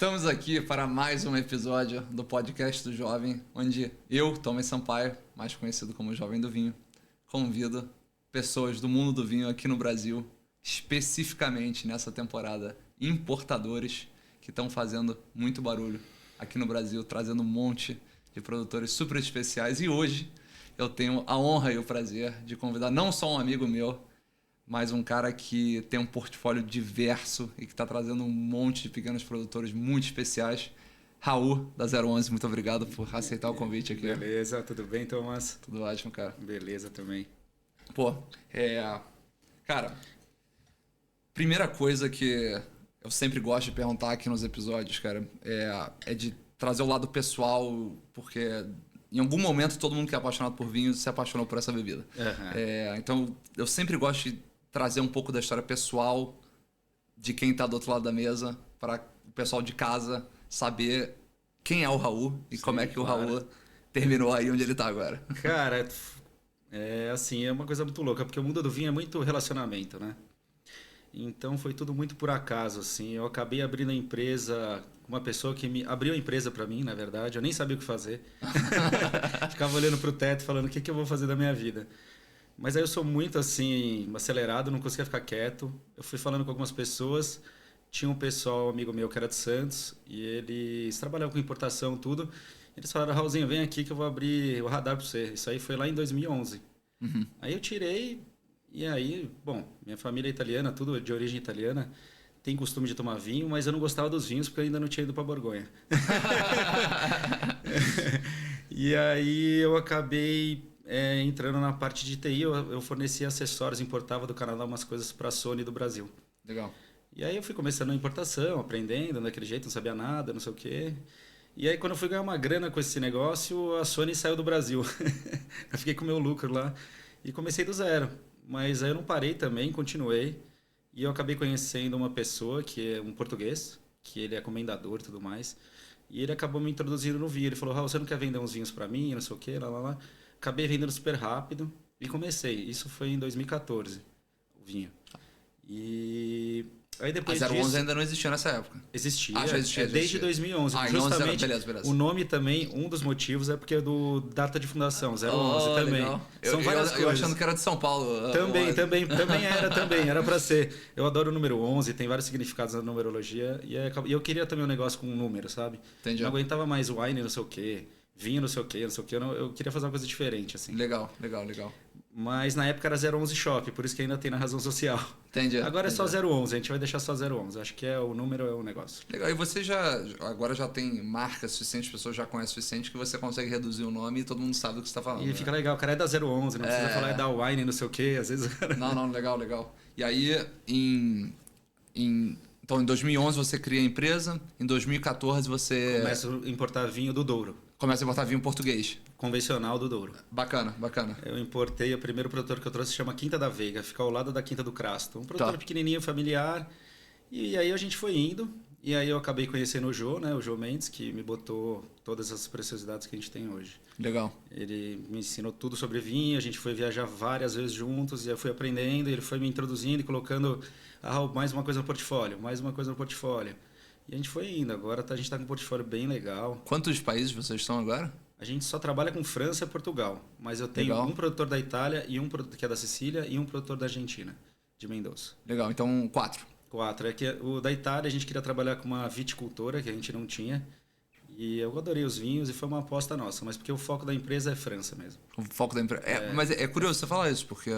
Estamos aqui para mais um episódio do Podcast do Jovem, onde eu, Thomas Sampaio, mais conhecido como Jovem do Vinho, convido pessoas do mundo do vinho aqui no Brasil, especificamente nessa temporada, importadores que estão fazendo muito barulho aqui no Brasil, trazendo um monte de produtores super especiais. E hoje eu tenho a honra e o prazer de convidar não só um amigo meu, mas um cara que tem um portfólio diverso e que está trazendo um monte de pequenos produtores muito especiais. Raul, da 011, muito obrigado por aceitar o convite aqui. Beleza, tudo bem, Thomas? Tudo ótimo, cara. Beleza também. Pô, cara, primeira coisa que eu sempre gosto de perguntar aqui nos episódios, cara, é de trazer o lado pessoal, porque em algum momento todo mundo que é apaixonado por vinho se apaixonou por essa bebida. Uhum. Então eu sempre gosto de trazer um pouco da história pessoal de quem tá do outro lado da mesa para o pessoal de casa saber quem é o Raul e como é que o Raul terminou aí onde ele tá agora. Cara, é uma coisa muito louca, porque o mundo do vinho é muito relacionamento, né? Então foi tudo muito por acaso, assim. Eu acabei abrindo a empresa com uma pessoa que abriu a empresa para mim, na verdade. Eu nem sabia o que fazer. Ficava olhando pro teto falando o que eu vou fazer da minha vida. Mas aí eu sou muito assim, acelerado, não conseguia ficar quieto. Eu fui falando com algumas pessoas. Tinha um pessoal, amigo meu, que era de Santos, e eles trabalhavam com importação, tudo. Eles falaram: Raulzinho, vem aqui que eu vou abrir o radar para você. Isso aí foi lá em 2011. Uhum. Aí eu tirei, e aí, bom, minha família é italiana, tudo de origem italiana, tem costume de tomar vinho, mas eu não gostava dos vinhos porque eu ainda não tinha ido para Borgonha. E aí eu acabei entrando na parte de TI, eu fornecia acessórios, importava do Canadá umas coisas para a Sony do Brasil. Legal. E aí eu fui começando a importação, aprendendo daquele jeito, não sabia nada, não sei o quê. E aí quando eu fui ganhar uma grana com esse negócio, a Sony saiu do Brasil. Eu fiquei com o meu lucro lá e comecei do zero. Mas aí eu não parei também, continuei. E eu acabei conhecendo uma pessoa que é um português, que ele é comendador e tudo mais. E ele acabou me introduzindo no vinho. Ele falou: Raul, você não quer vender uns vinhos para mim, não sei o quê, lá, lá, lá. Acabei vendendo super rápido e comecei. Isso foi em 2014, o vinho. E aí depois A 011 disso, ainda não existia nessa época. existia, Já existia. desde 2011. Ah, Justamente, beleza. o nome também, um dos motivos é porque é do data de fundação, 011 também. Legal. São várias coisas. Eu achando que era de São Paulo. Também era para ser. Eu adoro o número 11, tem vários significados na numerologia. E eu queria também um negócio com um número, sabe? Entendi. Não aguentava mais wine, não sei o quê, vinho, não sei o quê. Eu queria fazer uma coisa diferente, assim. Legal. Mas na época era 011 Shop, por isso que ainda tem na razão social. Entendi. Agora é só 011, a gente vai deixar só 011. Acho que o número é o negócio. Legal. E você agora já tem marca suficiente, as pessoas já conhecem o suficiente que você consegue reduzir o nome e todo mundo sabe do que você está falando. E fica legal, o cara é da 011, não precisa falar da wine, não sei o quê, às vezes... Não, legal. E aí, então, em 2011 você cria a empresa, em 2014 você... Começa a importar vinho do Douro. Começa a importar vinho português. Convencional do Douro. Bacana. Eu importei, o primeiro produtor que eu trouxe se chama Quinta da Veiga, fica ao lado da Quinta do Crasto. Um produtor pequenininho, familiar. E aí a gente foi indo, e aí eu acabei conhecendo o Jô, né, o Jô Mendes, que me botou todas as preciosidades que a gente tem hoje. Legal. Ele me ensinou tudo sobre vinho, a gente foi viajar várias vezes juntos, e eu fui aprendendo, ele foi me introduzindo e colocando mais uma coisa no portfólio. E a gente foi indo, agora a gente está com um portfólio bem legal. Quantos países vocês estão agora? A gente só trabalha com França e Portugal, mas eu tenho um produtor da Itália, e um que é da Sicília, e um produtor da Argentina, de Mendoza. Legal, então 4. 4. É que o da Itália a gente queria trabalhar com uma viticultora, que a gente não tinha, e eu adorei os vinhos e foi uma aposta nossa, mas porque o foco da empresa é França mesmo. O foco da empresa. Mas é curioso você falar isso, porque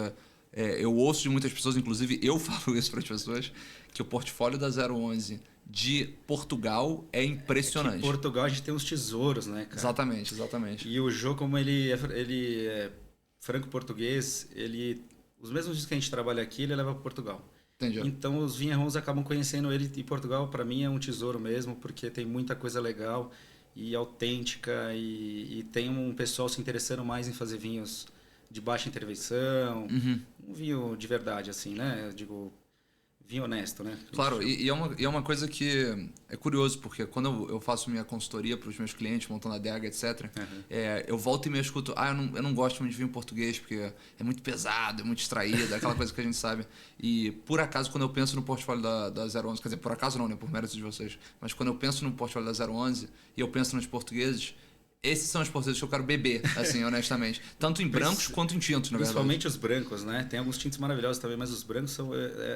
eu ouço de muitas pessoas, inclusive eu falo isso para as pessoas, que o portfólio da 011 de Portugal é impressionante. Em Portugal a gente tem uns tesouros, né, cara? Exatamente. E o Jô, como ele é franco-português, os mesmos vinhos que a gente trabalha aqui, ele leva para Portugal. Entendi. Então os vinhos acabam conhecendo ele, e Portugal para mim é um tesouro mesmo, porque tem muita coisa legal e autêntica, e tem um pessoal se interessando mais em fazer vinhos de baixa intervenção, um vinho de verdade, assim, né? Eu digo, vinho honesto, né? Claro, e é uma coisa que é curioso, porque quando eu faço minha consultoria para os meus clientes, montando a adega, etc., eu volto e me escuto, eu não gosto muito de vinho português, porque é muito pesado, é muito extraído, aquela coisa que a gente sabe. E, por acaso, quando eu penso no portfólio da 011, quer dizer, por acaso não, né, por mérito de vocês, mas quando eu penso no portfólio da 011 e eu penso nos portugueses, esses são os portugueses que eu quero beber, assim, honestamente. Tanto em brancos quanto em tintos, na verdade. Principalmente os brancos, né? Tem alguns tintos maravilhosos também, mas os brancos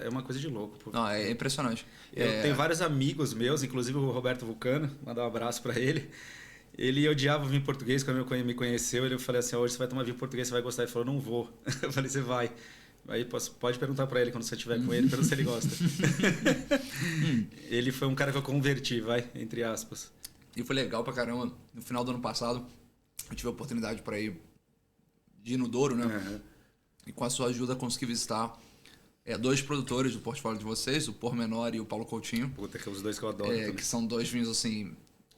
é uma coisa de louco. Pô. Não, é impressionante. Eu tenho vários amigos meus, inclusive o Roberto Vulcano, mandar um abraço para ele. Ele odiava vinho português, quando ele me conheceu, eu falei assim, hoje você vai tomar vinho português, você vai gostar. Ele falou, não vou. Eu falei, você vai. Aí pode perguntar para ele quando você estiver com ele, pergunta se ele gosta. Ele foi um cara que eu converti, entre aspas. E foi legal pra caramba. No final do ano passado, eu tive a oportunidade de ir no Douro, né? Uhum. E com a sua ajuda consegui visitar 2 produtores do portfólio de vocês, o Pormenor e o Paulo Coutinho. Puta, que os dois que eu adoro. Que são 2 vinhos, assim...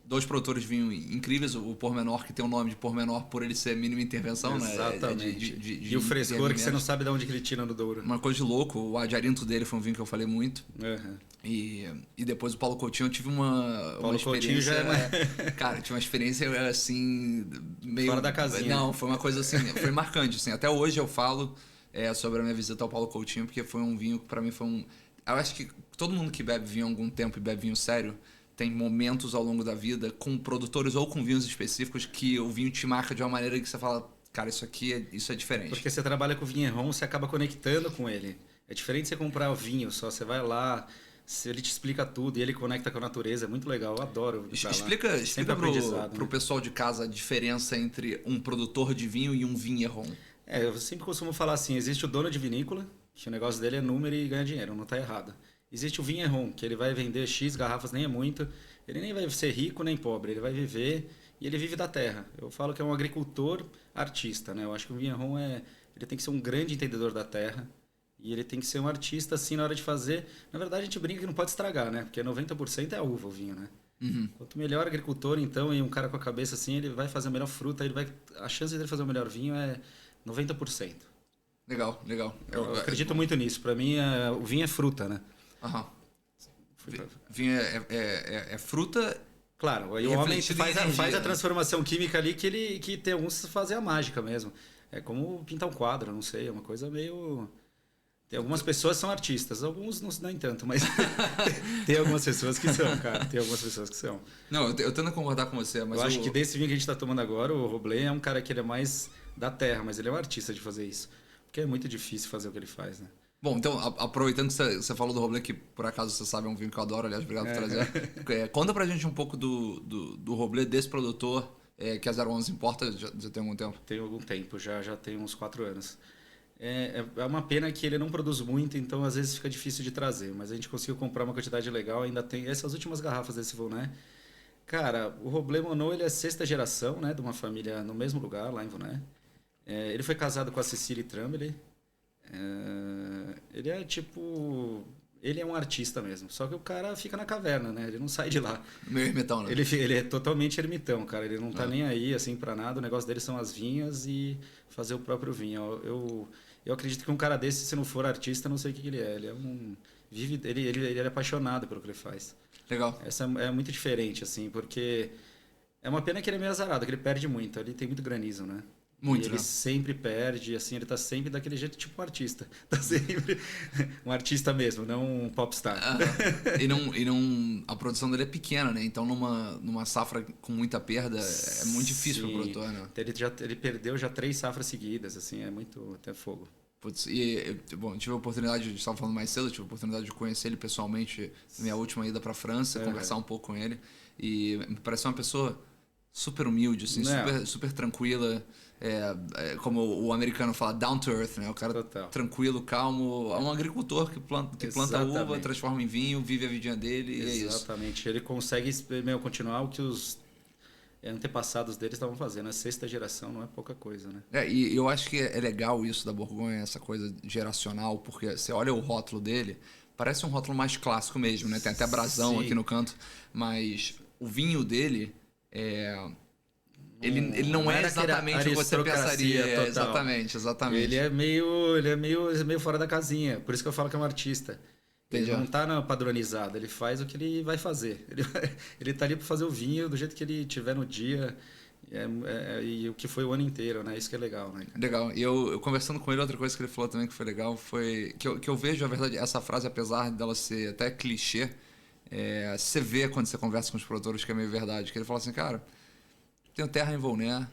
2 produtores de vinho incríveis. O Pormenor, que tem o nome de Pormenor por ele ser mínima intervenção, exatamente, né? E o frescor que você não sabe de onde que ele tira no Douro. Uma coisa de louco. O Adiarinto dele foi um vinho que eu falei muito. Uhum. E depois o Paulo Coutinho, eu tive uma experiência... Cara, tive uma experiência, assim... meio fora da casinha. Não, foi uma coisa, assim... Foi marcante, assim. Até hoje eu falo sobre a minha visita ao Paulo Coutinho, porque foi um vinho que pra mim foi um... Eu acho que todo mundo que bebe vinho há algum tempo e bebe vinho sério... Tem momentos ao longo da vida com produtores ou com vinhos específicos que o vinho te marca de uma maneira que você fala, cara, isso é diferente. Porque você trabalha com vinheron, você acaba conectando com ele. É diferente você comprar o vinho só, você vai lá, ele te explica tudo e ele conecta com a natureza, é muito legal, eu adoro. Explica pro pessoal de casa a diferença entre um produtor de vinho e um vinheron. Eu sempre costumo falar assim, existe o dono de vinícola, que o negócio dele é número e ganha dinheiro, não está errado. Existe o vinheron, que ele vai vender X garrafas, nem é muito. Ele nem vai ser rico nem pobre, ele vai viver e ele vive da terra. Eu falo que é um agricultor artista, né? Eu acho que o vinheron ele tem que ser um grande entendedor da terra e ele tem que ser um artista assim na hora de fazer. Na verdade a gente brinca que não pode estragar, né? Porque 90% é a uva o vinho, né? Uhum. Quanto melhor agricultor então e um cara com a cabeça assim, ele vai fazer a melhor fruta, a chance dele fazer o melhor vinho é 90%. Legal. Eu acredito muito nisso. Para mim o vinho é fruta, né? Aham. Vinho é fruta. Claro, aí o homem faz a transformação química ali que tem alguns que fazem a mágica mesmo. É como pintar um quadro, não sei, é uma coisa meio... Tem algumas pessoas que são artistas, alguns não nem tanto, mas tem algumas pessoas que são, cara, tem algumas pessoas que são. Não, eu tento concordar com você, mas eu acho que desse vinho que a gente está tomando agora, o Roblet é um cara que ele é mais da terra, mas ele é um artista de fazer isso, porque é muito difícil fazer o que ele faz, né? Bom, então, aproveitando que você falou do Roblet, que por acaso você sabe é um vinho que eu adoro, aliás, obrigado por trazer. Conta pra gente um pouco do Roblet desse produtor que a 011 importa já tem algum tempo? Tem algum tempo, já tem uns 4 anos. É uma pena que ele não produz muito, então às vezes fica difícil de trazer, mas a gente conseguiu comprar uma quantidade legal, ainda tem essas últimas garrafas desse Vuné. Cara, o Roblet Monod, ele é 6ª geração, né, de uma família no mesmo lugar, lá em Vuné. Ele foi casado com a Cecília Tremblay. Ele é tipo... Ele é um artista mesmo, só que o cara fica na caverna, né? Ele não sai de lá. Meio ermitão, né? Ele é totalmente ermitão, cara. Ele não tá nem aí, assim, pra nada. O negócio dele são as vinhas e fazer o próprio vinho. Eu acredito que um cara desse, se não for artista, não sei o que ele é. Ele é um... Ele é apaixonado pelo que ele faz. Legal. Essa é muito diferente, assim, porque... É uma pena que ele é meio azarado, que ele perde muito. Ele tem muito granizo, né? Muito, ele sempre perde, assim, ele tá sempre daquele jeito, tipo um artista. Tá sempre um artista mesmo, não um popstar. A produção dele é pequena, né? Então numa safra com muita perda é muito difícil pro produtor, né? Ele perdeu já 3 safras seguidas, assim, é muito até fogo. Putz, bom, tive a oportunidade, a gente estava falando mais cedo, tive a oportunidade de conhecer ele pessoalmente na minha última ida para a França, conversar um pouco com ele. E me pareceu uma pessoa super humilde, assim, super tranquila. Como o americano fala, down to earth, né? O cara tranquilo, calmo. É um agricultor que planta uva, transforma em vinho, vive a vidinha dele e é isso. Exatamente. Ele consegue continuar o que os antepassados deles estavam fazendo. A 6ª geração não é pouca coisa, né? E eu acho que é legal isso da Borgonha, essa coisa geracional, porque você olha o rótulo dele, parece um rótulo mais clássico mesmo, né? Tem até brasão aqui no canto, mas o vinho dele ele não é exatamente o que você pensaria. Exatamente. Ele é meio fora da casinha. Por isso que eu falo que é um artista. Entendi. Ele não está padronizado, ele faz o que ele vai fazer. Ele tá ali para fazer o vinho do jeito que ele tiver no dia e o que foi o ano inteiro, né? Isso que é legal, né? Legal. E eu conversando com ele, outra coisa que ele falou também que foi legal foi que eu vejo, na verdade, essa frase, apesar dela ser até clichê, você vê quando você conversa com os produtores que é meio verdade. Que ele fala assim, cara, tenho terra em Volnay,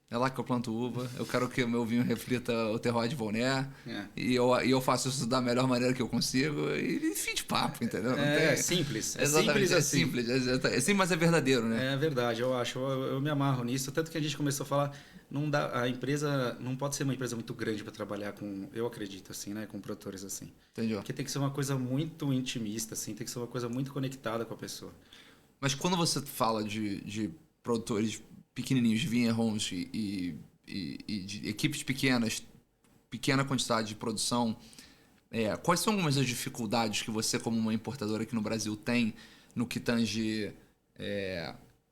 é lá que eu planto uva, eu quero que o meu vinho reflita o terroir de Volnay, e eu faço isso da melhor maneira que eu consigo, e fim de papo, entendeu? É simples. Exatamente, Simples assim. É simples, mas é verdadeiro, né? É verdade, eu acho. Eu me amarro nisso. Tanto que a gente começou a falar, não dá, a empresa não pode ser uma empresa muito grande para trabalhar com, eu acredito, assim, né? Com produtores assim. Entendeu? Porque tem que ser uma coisa muito intimista, assim, tem que ser uma coisa muito conectada com a pessoa. Mas quando você fala de produtores pequenininhos, vinhos e de equipes pequenas, pequena quantidade de produção, quais são algumas das dificuldades que você, como uma importadora aqui no Brasil, tem no que tange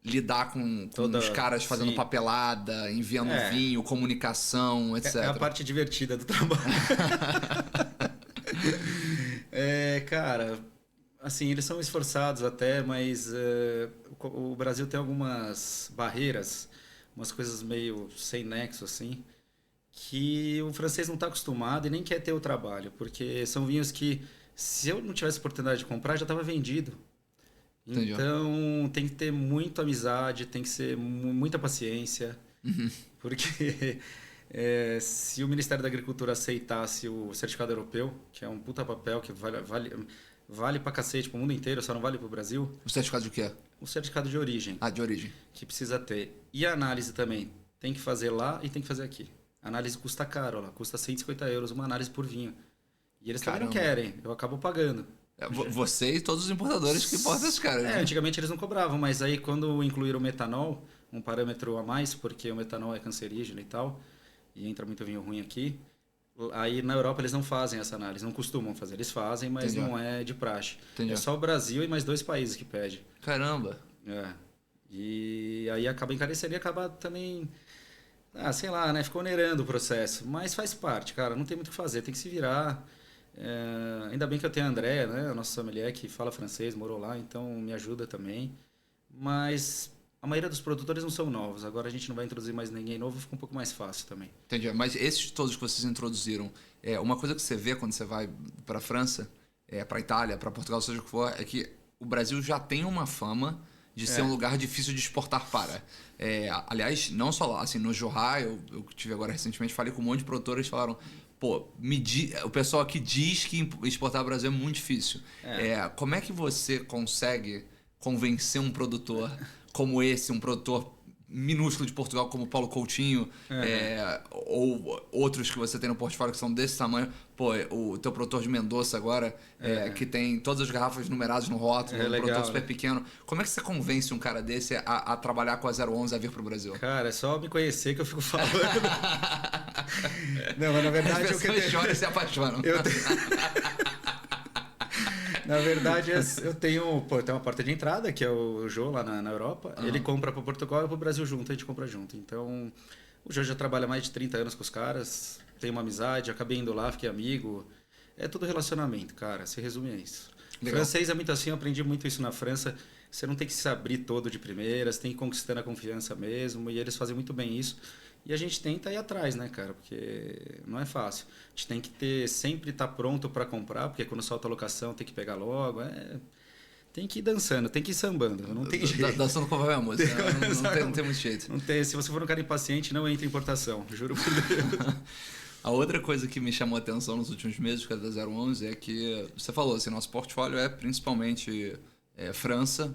lidar com os caras fazendo papelada, enviando vinho, comunicação, etc. É a parte divertida do trabalho. Cara, assim, eles são esforçados até, mas o Brasil tem algumas barreiras, umas coisas meio sem nexo, assim, que o francês não está acostumado e nem quer ter o trabalho, porque são vinhos que, se eu não tivesse oportunidade de comprar, já estava vendido. Entendi. Então, tem que ter muita amizade, tem que ser muita paciência, porque se o Ministério da Agricultura aceitasse o certificado europeu, que é um puta papel que vale pra cacete pro mundo inteiro, só não vale pro Brasil. O certificado de quê? O certificado de origem. Ah, de origem. Que precisa ter. E a análise também. Tem que fazer lá e tem que fazer aqui. A análise custa caro, lá. Custa 150 euros uma análise por vinho. E eles também não querem. Eu acabo pagando. Você e todos os importadores que importam esses caras. Né? Antigamente eles não cobravam, mas aí quando incluíram o metanol, um parâmetro a mais, porque o metanol é cancerígeno e tal, e entra muito vinho ruim aqui, aí na Europa eles não fazem essa análise, não costumam fazer. Eles fazem, mas não é de praxe. É só o Brasil e mais 2 países que pedem. Caramba! E aí acaba encarecendo e acaba também, sei lá, né? Ficou onerando o processo. Mas faz parte, cara, não tem muito o que fazer, tem que se virar. Ainda bem que eu tenho a Andréa, né? A nossa sommelier que fala francês, morou lá, então me ajuda também. Mas a maioria dos produtores não são novos. Agora a gente não vai introduzir mais ninguém novo, fica um pouco mais fácil também. Entendi. Mas esses todos que vocês introduziram, uma coisa que você vê quando você vai para a França, para a Itália, para Portugal, seja o que for, é que o Brasil já tem uma fama de ser um lugar difícil de exportar para. Aliás, não só lá, assim, no Johá, eu tive agora recentemente, falei com um monte de produtores que falaram, pô, o pessoal aqui diz que exportar para o Brasil é muito difícil. Como é que você consegue convencer um produtor como esse, um produtor minúsculo de Portugal como Paulo Coutinho, ou outros que você tem no portfólio que são desse tamanho, pô, o teu produtor de Mendoza agora, que tem todas as garrafas numeradas no rótulo, um produtor super pequeno. Como é que você convence um cara desse a trabalhar com a 011 a vir pro Brasil? Cara, é só me conhecer que eu fico falando. Não, mas na verdade... As pessoas choram e se apaixonam. Na verdade, eu tenho uma porta de entrada, que é o Jô, lá na Europa. Ele compra para Portugal e para o Brasil junto, a gente compra junto. Então, o Jô já trabalha mais de 30 anos com os caras, tem uma amizade, acabei indo lá, fiquei amigo. É tudo relacionamento, cara, se resume a isso. Legal. Francês é muito assim, eu aprendi muito isso na França. Você não tem que se abrir todo de primeira, você tem que ir conquistando a confiança mesmo, e eles fazem muito bem isso. E a gente tenta ir atrás, né, cara? Porque não é fácil. A gente tem que sempre estar pronto para comprar, porque quando solta a locação tem que pegar logo. Tem que ir dançando, tem que ir sambando. Não tem jeito. Dançando conforme a música. Não tem muito jeito. Não tem. Se você for um cara impaciente, não entra em importação. Juro por Deus. A outra coisa que me chamou a atenção nos últimos meses com a da 011 é que, você falou assim, nosso portfólio é principalmente França,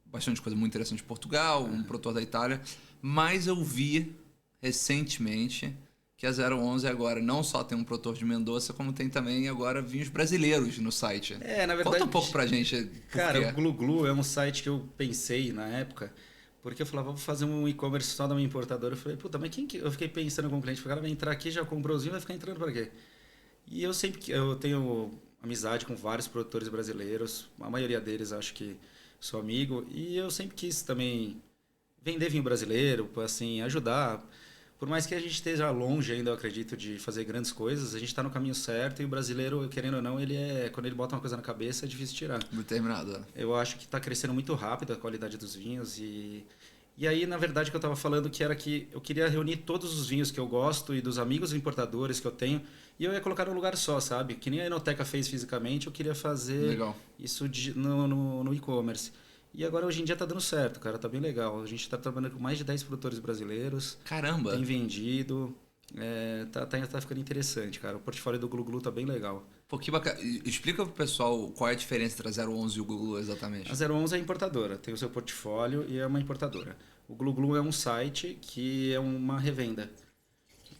bastante coisa muito interessante de Portugal, um produtor da Itália, mas eu vi recentemente que a 011 agora não só tem um produtor de Mendoza, como tem também agora vinhos brasileiros no site. Na verdade... Conta um pouco pra gente. Cara, o Glu Glu é um site que eu pensei na época, porque eu falava, vou fazer um e-commerce só da minha importadora. Eu falei, puta, mas quem que... Eu fiquei pensando com o cliente, o cara vai entrar aqui, já comprou os vinhos, vai ficar entrando pra quê? E eu tenho amizade com vários produtores brasileiros, a maioria deles acho que sou amigo, e eu sempre quis também vender vinho brasileiro, assim, ajudar. por mais que a gente esteja longe ainda, eu acredito, de fazer grandes coisas, a gente está no caminho certo e o brasileiro, querendo ou não, quando ele bota uma coisa na cabeça, é difícil tirar. Determinado. Eu acho que está crescendo muito rápido a qualidade dos vinhos e aí, na verdade, o que eu estava falando que era que eu queria reunir todos os vinhos que eu gosto e dos amigos importadores que eu tenho e eu ia colocar num lugar só, sabe? Que nem a Enoteca fez fisicamente, eu queria fazer isso no e-commerce. E agora, hoje em dia, tá dando certo, cara. Tá bem legal. A gente tá trabalhando com mais de 10 produtores brasileiros. Caramba! Tem vendido. Tá ficando interessante, cara. O portfólio do Glu Glu tá bem legal. Pô, que bacana. Explica pro pessoal qual é a diferença entre a 011 e o Glu Glu exatamente. A 011 é importadora. Tem o seu portfólio e é uma importadora. O Glu Glu é um site que é uma revenda.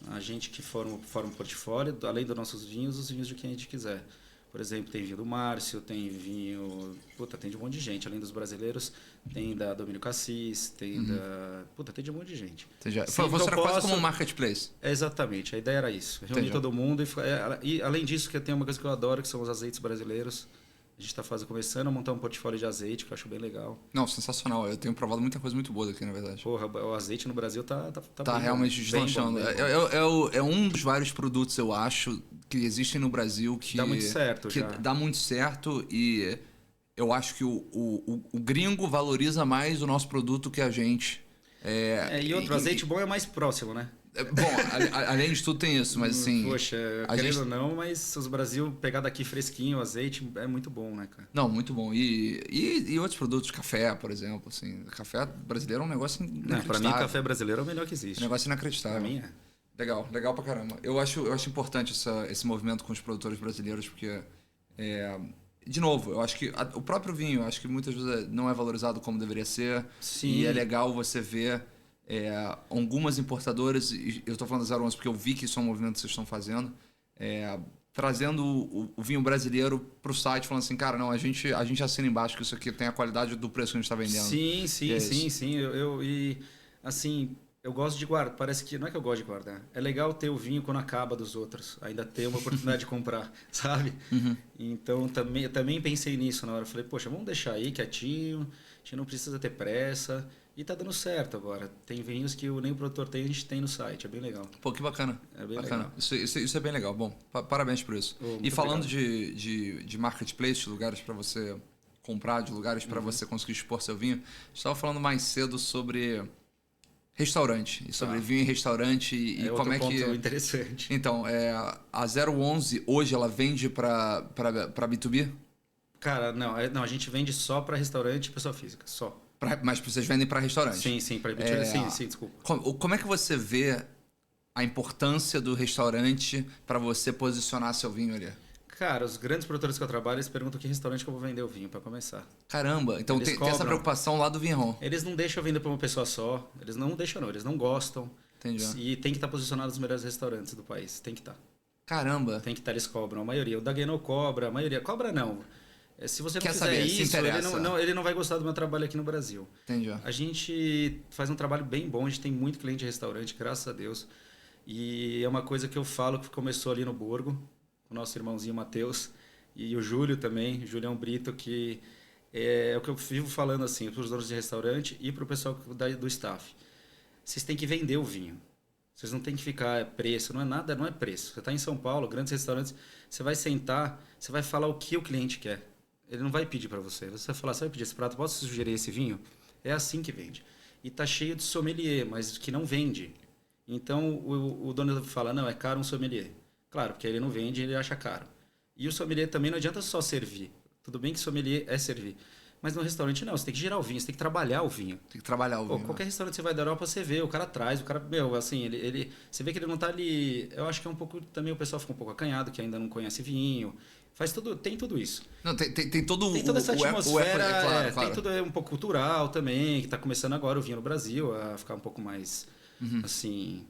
A gente que forma um portfólio, além dos nossos vinhos, os vinhos de quem a gente quiser. Por exemplo, tem vinho do Márcio, tem vinho... tem de um monte de gente. Além dos brasileiros, tem da Domínio Cassis, tem da... tem de um monte de gente. Você era quase como um marketplace. Exatamente, a ideia era isso. Reunir todo mundo. E além disso, que tem uma coisa que eu adoro, que são os azeites brasileiros. A gente está começando a montar um portfólio de azeite, que eu acho bem legal. Não, sensacional. Eu tenho provado muita coisa muito boa daqui, na verdade. Porra, o azeite no Brasil tá realmente deslanchando. É um dos vários produtos, eu acho, que existem no Brasil que... Dá muito certo que já. Dá muito certo e eu acho que o gringo valoriza mais o nosso produto que a gente. E outro, azeite bom é mais próximo, né? Bom, além de tudo tem isso, mas assim... Poxa, querendo ou não, mas os Brasil pegar daqui fresquinho, o azeite é muito bom, né, cara? Não, muito bom. E outros produtos, café, por exemplo, assim. Café brasileiro é um negócio inacreditável. Pra mim, café brasileiro é o melhor que existe. É um negócio inacreditável. Pra mim é. Legal pra caramba. Eu acho importante esse movimento com os produtores brasileiros, porque... de novo, eu acho que o próprio vinho, eu acho que muitas vezes não é valorizado como deveria ser. Sim. E é legal você ver... algumas importadoras, e eu estou falando da 011 porque eu vi que isso é um movimento que vocês estão fazendo, trazendo o vinho brasileiro para o site, falando assim, cara, não, a gente assina embaixo que isso aqui tem a qualidade do preço que a gente está vendendo. Sim. Eu gosto de guardar, parece que, não é que eu gosto de guardar, é legal ter o vinho quando acaba dos outros, ainda ter uma oportunidade de comprar, sabe? Uhum. Então, também pensei nisso na hora, falei, poxa, vamos deixar aí quietinho, a gente não precisa ter pressa. E tá dando certo agora. Tem vinhos que nem o produtor tem, a gente tem no site. É bem legal. Pô, que bacana. É bem bacana. legal. Isso é bem legal. Bom, parabéns por isso. E falando de marketplace, de lugares para você comprar, de lugares para você conseguir expor seu vinho, estava falando mais cedo sobre restaurante. E sobre vinho em restaurante e como é que... ponto interessante. Então, a 011 hoje ela vende para B2B? Cara, não, a gente vende só para restaurante e pessoa física, só. Mas vocês vendem para restaurante? Sim, para sim, desculpa. Como é que você vê a importância do restaurante para você posicionar seu vinho ali? Cara, os grandes produtores que eu trabalho, eles perguntam que restaurante que eu vou vender o vinho para começar. Caramba, então tem essa preocupação lá do Vinhon. Eles não deixam eu vender para uma pessoa só, eles não gostam. Entendi. E tem que estar posicionado nos melhores restaurantes do país, tem que estar. Caramba. Tem que estar, eles cobram, a maioria. O Daguenau cobra, a maioria. Cobra não. Se você não Quer fizer saber, isso, ele não vai gostar do meu trabalho aqui no Brasil. Entendi. A gente faz um trabalho bem bom, a gente tem muito cliente de restaurante, graças a Deus. E é uma coisa que eu falo que começou ali no Borgo, com o nosso irmãozinho Matheus, e o Júlio também, o Julião Brito, que é o que eu vivo falando assim, para os donos de restaurante e para o pessoal do staff. Vocês têm que vender o vinho. Vocês não têm que ficar preço, não é nada, não é preço. Você está em São Paulo, grandes restaurantes, você vai sentar, você vai falar o que o cliente quer. Ele não vai pedir para você. Você vai falar, você vai pedir esse prato, posso sugerir esse vinho? É assim que vende. E tá cheio de sommelier, mas que não vende. Então o dono fala, não, é caro um sommelier. Claro, porque ele não vende, ele acha caro. E o sommelier também não adianta só servir. Tudo bem que sommelier é servir. Mas no restaurante não, você tem que girar o vinho, você tem que trabalhar o vinho. Tem que trabalhar o vinho. Qualquer restaurante que você vai da Europa, você vê, o cara traz, assim, você vê que ele não tá ali... Eu acho que é um pouco, também o pessoal fica um pouco acanhado, que ainda não conhece vinho. Tem tudo isso. Não, tem toda essa atmosfera, claro. Tem tudo um pouco cultural também, que está começando agora o vinho no Brasil a ficar um pouco mais, assim,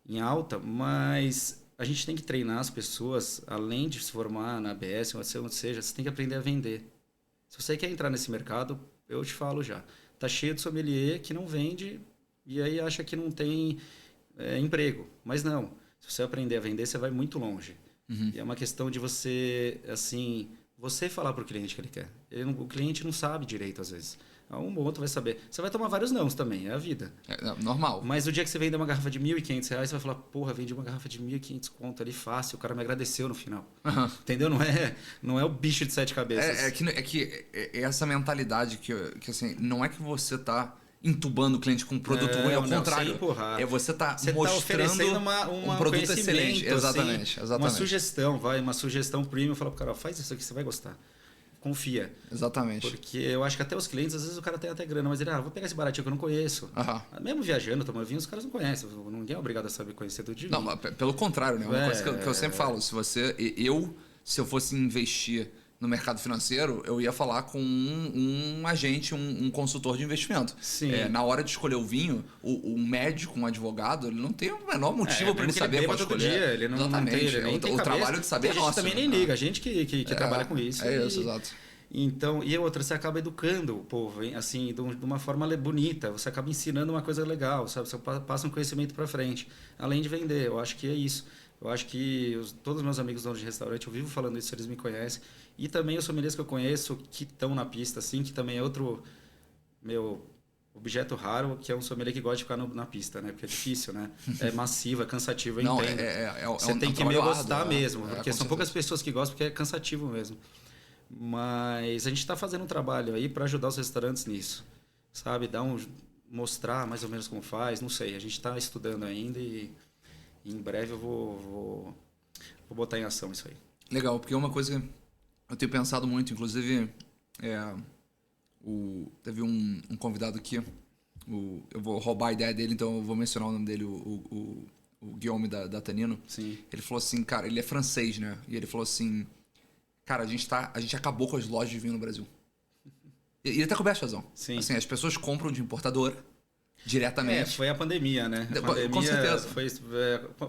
em alta, mas a gente tem que treinar as pessoas, além de se formar na ABS, onde seja, você tem que aprender a vender. Se você quer entrar nesse mercado, eu te falo já, tá cheio de sommelier que não vende e aí acha que não tem emprego, mas não. Se você aprender a vender, você vai muito longe. E é uma questão de você, assim, você falar para o cliente que ele quer. O cliente não sabe direito, às vezes. Um ou outro vai saber. Você vai tomar vários nãos também, é a vida. É normal. Mas o dia que você vender uma garrafa de R$1.500, você vai falar, porra, vendi uma garrafa de 1.500 conto ali fácil, o cara me agradeceu no final. Uhum. Entendeu? Não é o bicho de 7 cabeças. É essa mentalidade que assim, não é que você tá entubando o cliente com um produto ruim, ao contrário. É você tá mostrando um produto excelente. Exatamente. Uma sugestão premium, fala pro cara, faz isso aqui, você vai gostar. Confia. Exatamente. Porque eu acho que até os clientes, às vezes o cara tem até grana, mas ele, vou pegar esse baratinho que eu não conheço. Mesmo viajando, tomando vinho, os caras não conhecem. Ninguém é obrigado a saber conhecer do vinho. Não, mas pelo contrário, né? Uma coisa que eu sempre falo, se eu fosse investir no mercado financeiro, eu ia falar com um agente, um consultor de investimento. Sim. Na hora de escolher o vinho, o médico, um advogado, ele não tem o menor motivo para ele saber qual escolher. Dia, ele não Exatamente. Ele o trabalho de saber é nosso. A gente também nem liga, a gente que trabalha com isso. É isso, exato. Então, e outra, você acaba educando o povo, hein? Assim, de uma forma bonita, você acaba ensinando uma coisa legal, sabe? Você passa um conhecimento para frente, além de vender. Eu acho que é isso. Eu acho que todos os meus amigos donos de restaurante, eu vivo falando isso, eles me conhecem. E também os sommeliers que eu conheço, que estão na pista, assim, que também é outro meu objeto raro, que é um sommelier que gosta de ficar na pista, né? Porque é difícil, né? É massivo, é cansativo, eu entendo. Você tem que gostar mesmo, porque são poucas pessoas que gostam, porque é cansativo mesmo. Mas a gente está fazendo um trabalho aí para ajudar os restaurantes nisso, sabe? Mostrar mais ou menos como faz, não sei. A gente está estudando ainda e em breve eu vou botar em ação isso aí. Legal, porque é uma coisa que eu tenho pensado muito, inclusive teve um convidado aqui, eu vou roubar a ideia dele, então eu vou mencionar o nome dele, o Guillaume da Tanino. Sim. Ele falou assim, cara, ele é francês, né? E ele falou assim, cara, a gente acabou com as lojas de vinho no Brasil. E ele tá coberto de razão. Sim. Assim, as pessoas compram de importadora diretamente. Foi a pandemia, né? Com certeza.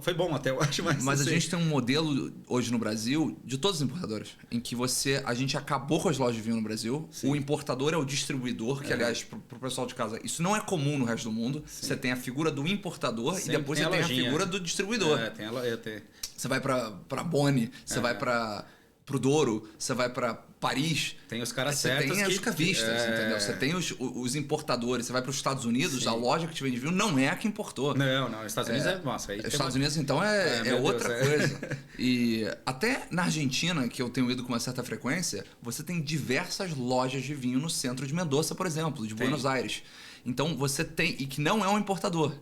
Foi bom até, eu acho. Mas a gente tem um modelo hoje no Brasil de todas as importadoras, em que a gente acabou com as lojas de vinho no Brasil. Sim. O importador é o distribuidor, que aliás, pro pessoal de casa, isso não é comum no resto do mundo. Sim. Você tem a figura do importador e depois você tem a figura do distribuidor. Tem. Você vai pra Bonne, você vai pro Douro, você vai pra Paris. Tem os caras certos. Você tem os cavistas, entendeu? Você tem os importadores. Você vai para os Estados Unidos, sim, a loja que te vende vinho não é a que importou. Não. Os Estados Unidos nossa. Aí Estados Unidos, então, é outra coisa. E até na Argentina, que eu tenho ido com uma certa frequência, você tem diversas lojas de vinho no centro de Mendoza, por exemplo, de Buenos Aires. Então, você tem... E que não é um importador.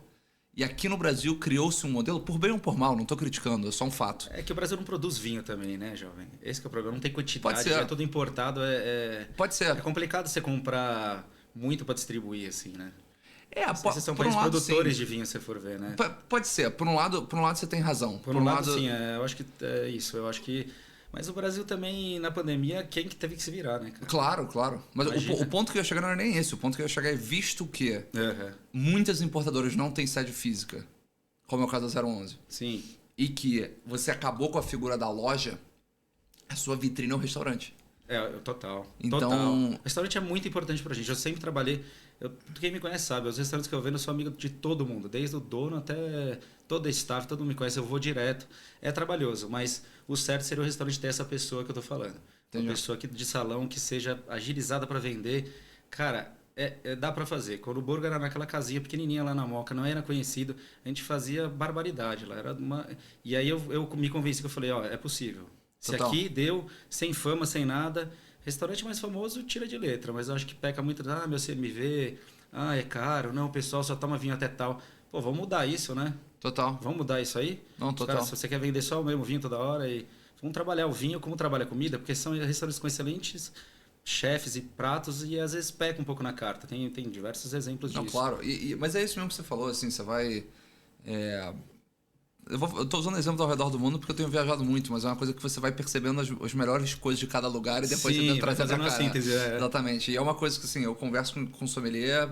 E aqui no Brasil criou-se um modelo, por bem ou por mal, não estou criticando, é só um fato. É que o Brasil não produz vinho também, né, jovem? Esse que é o problema, não tem quantidade, Pode ser. É tudo importado. Pode ser. É complicado você comprar muito para distribuir, assim, né? Vocês são países produtores de vinho, se for ver, né? Pode ser. Por um lado você tem razão. Por um lado, sim, eu acho que é isso. Eu acho que... Mas o Brasil também, na pandemia, quem que teve que se virar, né, cara? Claro. Mas o ponto que eu ia chegar não era nem esse. O ponto que eu ia chegar é visto que muitas importadoras não têm sede física, como é o caso da 011. Sim. E que você acabou com a figura da loja, a sua vitrine é o restaurante. Total. Então... Total. O restaurante é muito importante pra gente. Eu sempre trabalhei... Quem me conhece sabe, os restaurantes que eu vendo, eu sou amigo de todo mundo. Desde o dono até todo o staff, todo mundo me conhece. Eu vou direto. É trabalhoso, mas o certo seria o restaurante ter essa pessoa que eu tô falando. Entendi. Uma pessoa de salão que seja agilizada para vender. Cara, dá para fazer. Quando o Burger era naquela casinha pequenininha lá na Moca, não era conhecido, a gente fazia barbaridade lá. E aí eu me convenci que eu falei, é possível. Se aqui deu, sem fama, sem nada... Restaurante mais famoso tira de letra, mas eu acho que peca muito. Meu CMV, é caro, não, o pessoal só toma vinho até tal. Pô, vamos mudar isso, né? Total. Vamos mudar isso aí? Não, total. Cara, se você quer vender só o mesmo vinho toda hora, vamos trabalhar o vinho como trabalha a comida, porque são restaurantes com excelentes chefes e pratos e às vezes peca um pouco na carta. Tem diversos exemplos disso. Não, claro. Mas é isso mesmo que você falou, assim, você vai... Eu tô usando exemplos ao redor do mundo porque eu tenho viajado muito, mas é uma coisa que você vai percebendo as melhores coisas de cada lugar e depois você tenta trazer pra cá. Síntese, Exatamente. E é uma coisa que, assim, eu converso com sommelier,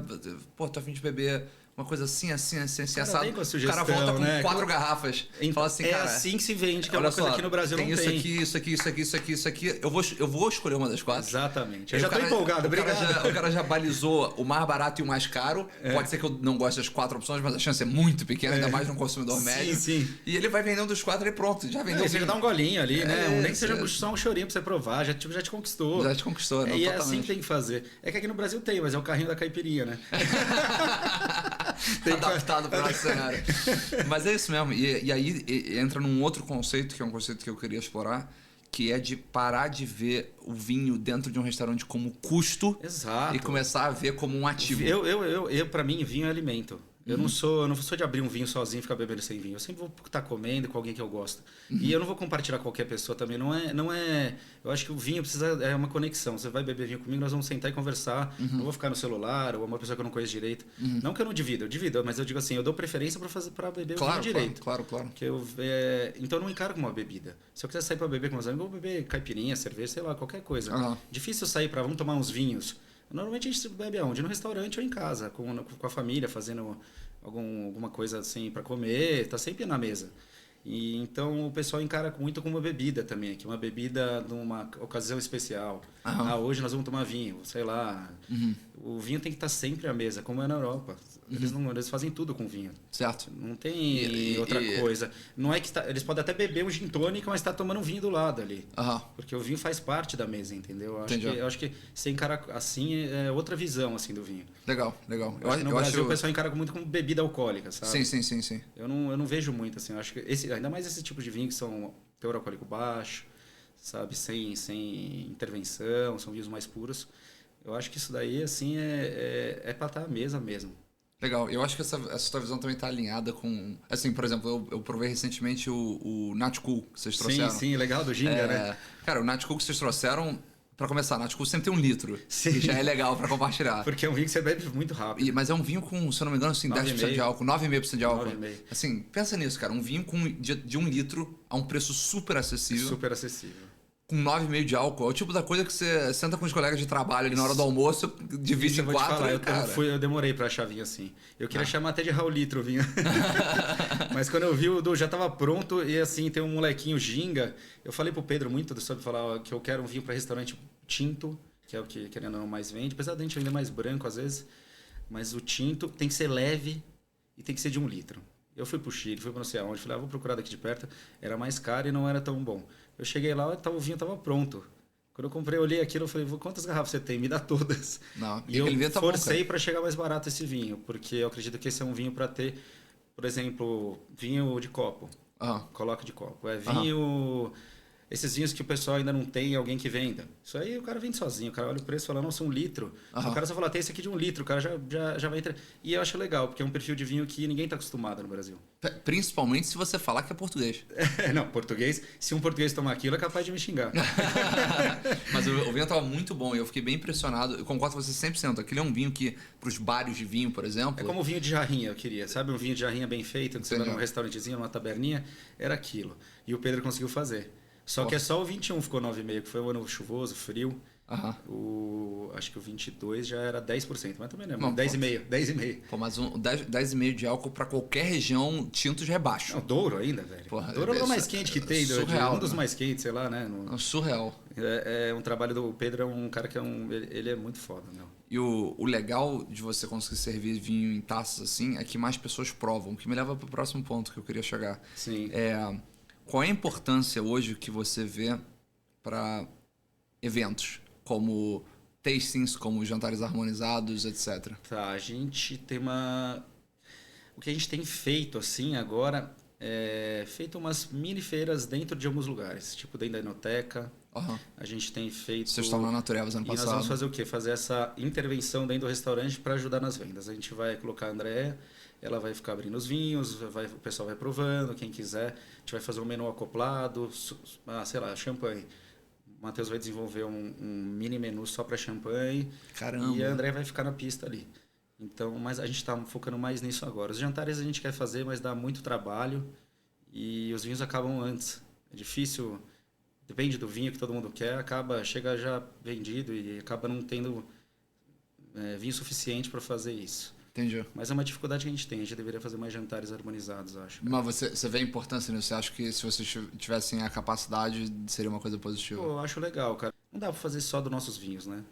tô a fim de beber uma coisa assim, assim, assim, assim, Cara, assado. vem com a O sugestão, cara volta com né? 4 garrafas. Fala assim, É cara, assim que se vende, que é olha uma coisa só, que no Brasil não isso tem. aqui, isso aqui, isso aqui, isso aqui, isso aqui. Eu vou escolher uma das 4. Exatamente. Eu Aí já o tô cara- empolgado, obrigado. O cara já balizou o mais barato e o mais caro. Pode ser que eu não goste das 4 opções, mas a chance é muito pequena, ainda mais num consumidor Sim, médio. sim. E ele vai vendendo os 4 e pronto, já vendeu. Não, você já dá um golinho ali, né? Nem que seja é. só um chorinho pra você provar, já te conquistou. Já te conquistou, não, E é totalmente. assim que tem que fazer. É que aqui no Brasil tem, mas é o carrinho da caipirinha, né? Tem que- Adaptado para o nosso cenário. Mas é isso mesmo. E aí entra num outro conceito, que é um conceito que eu queria explorar, que é de parar de ver o vinho dentro de um restaurante como custo Exato. e começar a ver como um ativo. Para mim, vinho é alimento. Eu não sou de abrir um vinho sozinho e ficar bebendo sem vinho. Eu sempre vou estar comendo com alguém que eu gosto. E eu não vou compartilhar com qualquer pessoa também. Não é. Eu acho que o vinho é uma conexão. Você vai beber vinho comigo, nós vamos sentar e conversar. Não vou ficar no celular ou uma pessoa que eu não conheço direito. Não que eu não divido, eu divido, mas eu digo assim, eu dou preferência para beber o vinho direito. Claro. Então eu não encaro como uma bebida. Se eu quiser sair para beber com meus amigos, eu vou beber caipirinha, cerveja, sei lá, qualquer coisa. Difícil eu sair para vamos tomar uns vinhos. Normalmente a gente bebe aonde? No restaurante ou em casa, com a família, fazendo alguma coisa assim para comer, tá sempre na mesa. E então o pessoal encara muito como uma bebida também, que é uma bebida numa ocasião especial. Hoje nós vamos tomar vinho, sei lá. O vinho tem que estar sempre à mesa, como é na Europa. Eles fazem tudo com vinho. Certo. Não tem outra coisa. Não é que eles podem até beber um gin tônica, mas está tomando um vinho do lado ali. Porque o vinho faz parte da mesa, entendeu? Eu acho que você encara assim é outra visão assim do vinho. Legal. Eu acho que no Brasil o pessoal encara muito como bebida alcoólica, sabe? Sim. Eu não vejo muito assim. Eu acho que ainda mais esse tipo de vinho que são teor alcoólico baixo, sabe, sem intervenção, são vinhos mais puros. Eu acho que isso daí assim é para estar à mesa mesmo. Legal. Eu acho que essa tua visão também está alinhada com... Assim, por exemplo, eu provei recentemente o Nat Cool que vocês trouxeram. Sim, legal, do Ginga, né? Cara, o Nat Cool que vocês trouxeram, para começar, Nat Cool sempre tem 1 litro. Sim. Que já é legal para compartilhar. Porque é um vinho que você bebe muito rápido. Mas é um vinho com, se eu não me engano, assim, 10% de álcool, 9,5% de álcool. 9,5%. Assim, pensa nisso, cara. Um vinho de 1 litro a um preço super acessível. Super acessível. Com 9,5% de álcool. É o tipo da coisa que você senta com os colegas de trabalho ali na hora do almoço, divide em 4. Eu demorei pra achar vinho assim. Eu queria chamar até de Raulitro o vinho. Mas quando eu vi já tava pronto e assim, tem um molequinho Ginga. Eu falei pro Pedro muito sobre falar que eu quero um vinho para restaurante tinto, que é o que querendo ou não mais vende. Apesar da gente vender mais branco às vezes. Mas o tinto tem que ser leve e tem que ser de 1 litro. Eu fui pro Chile, fui pra não sei aonde, falei, vou procurar daqui de perto. Era mais caro e não era tão bom. Eu cheguei lá, o vinho estava pronto. Quando eu comprei, eu olhei aquilo, eu falei, quantas garrafas você tem? Me dá todas. Não, e eu forcei para chegar mais barato esse vinho, porque eu acredito que esse é um vinho para ter, por exemplo, vinho de copo. Coloca de copo. É vinho... Esses vinhos que o pessoal ainda não tem alguém que venda. Isso aí o cara vende sozinho. O cara olha o preço e fala, nossa, 1 litro. O cara só fala, tem esse aqui de 1 litro. O cara já vai entrar. E eu acho legal, porque é um perfil de vinho que ninguém está acostumado no Brasil. Principalmente se você falar que é português. Não, português. Se um português tomar aquilo, é capaz de me xingar. Mas o vinho estava muito bom e eu fiquei bem impressionado. Eu concordo com você 100%. Aquele é um vinho que, para os bares de vinho, por exemplo... É como o vinho de jarrinha, eu queria. Sabe, um vinho de jarrinha bem feito, que você vai num restaurantezinho, numa taberninha, era aquilo. E o Pedro conseguiu fazer. Só que é só o 21 ficou 9,5%, que foi um ano chuvoso, frio. Acho que o 22 já era 10%, mas também não é 10,5%. Pô, mas 10,5% de álcool para qualquer região tinto já é baixo. Não, Douro ainda, velho. Porra, Douro é o mais quente que tem. Surreal, um dos mais quentes, sei lá, né? Surreal. É um trabalho do Pedro, é um cara que ele é muito foda, meu. E o legal de você conseguir servir vinho em taças assim é que mais pessoas provam, que me leva para o próximo ponto que eu queria chegar. Sim. Qual é a importância hoje que você vê para eventos, como tastings, como jantares harmonizados, etc? Tá, a gente tem O que a gente tem feito assim agora é feito umas mini feiras dentro de alguns lugares, tipo dentro da Enoteca. A gente tem feito... Vocês estão na Natureza ano passado. E nós vamos fazer o quê? Fazer essa intervenção dentro do restaurante para ajudar nas vendas. A gente vai colocar a Andréa, ela vai ficar abrindo os vinhos, o pessoal vai provando, quem quiser. A gente vai fazer um menu acoplado, sei lá, champanhe. O Matheus vai desenvolver um mini menu só para champanhe. Caramba! E a Andréa vai ficar na pista ali. Então, mas a gente está focando mais nisso agora. Os jantares a gente quer fazer, mas dá muito trabalho e os vinhos acabam antes. É difícil, depende do vinho que todo mundo quer, chega já vendido e acaba não tendo vinho suficiente para fazer isso. Entendi. Mas é uma dificuldade que a gente tem. A gente deveria fazer mais jantares harmonizados, eu acho. Mas você vê a importância nisso? Você acha que se vocês tivessem a capacidade, seria uma coisa positiva? Pô, eu acho legal, cara. Não dá pra fazer só dos nossos vinhos, né?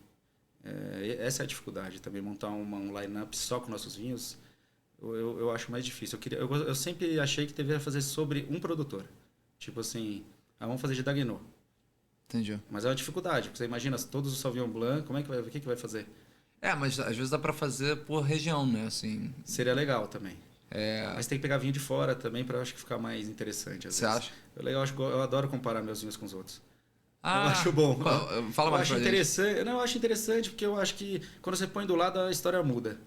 Essa é a dificuldade também. Montar um line-up só com nossos vinhos, eu acho mais difícil. Eu sempre achei que deveria fazer sobre um produtor. Tipo assim, vamos fazer de Daguenot. Entendi. Mas é uma dificuldade, porque você imagina todos os Sauvignon Blanc, como é que vai, o que vai fazer? Mas às vezes dá pra fazer por região, né? Assim, Seria legal também. Mas tem que pegar vinho de fora também para acho que ficar mais interessante. Você acha? Eu adoro comparar meus vinhos com os outros. Eu Ah, acho bom. Fala mais acho pra gente. interessante. Não, eu acho interessante porque eu acho que quando você põe do lado a história muda.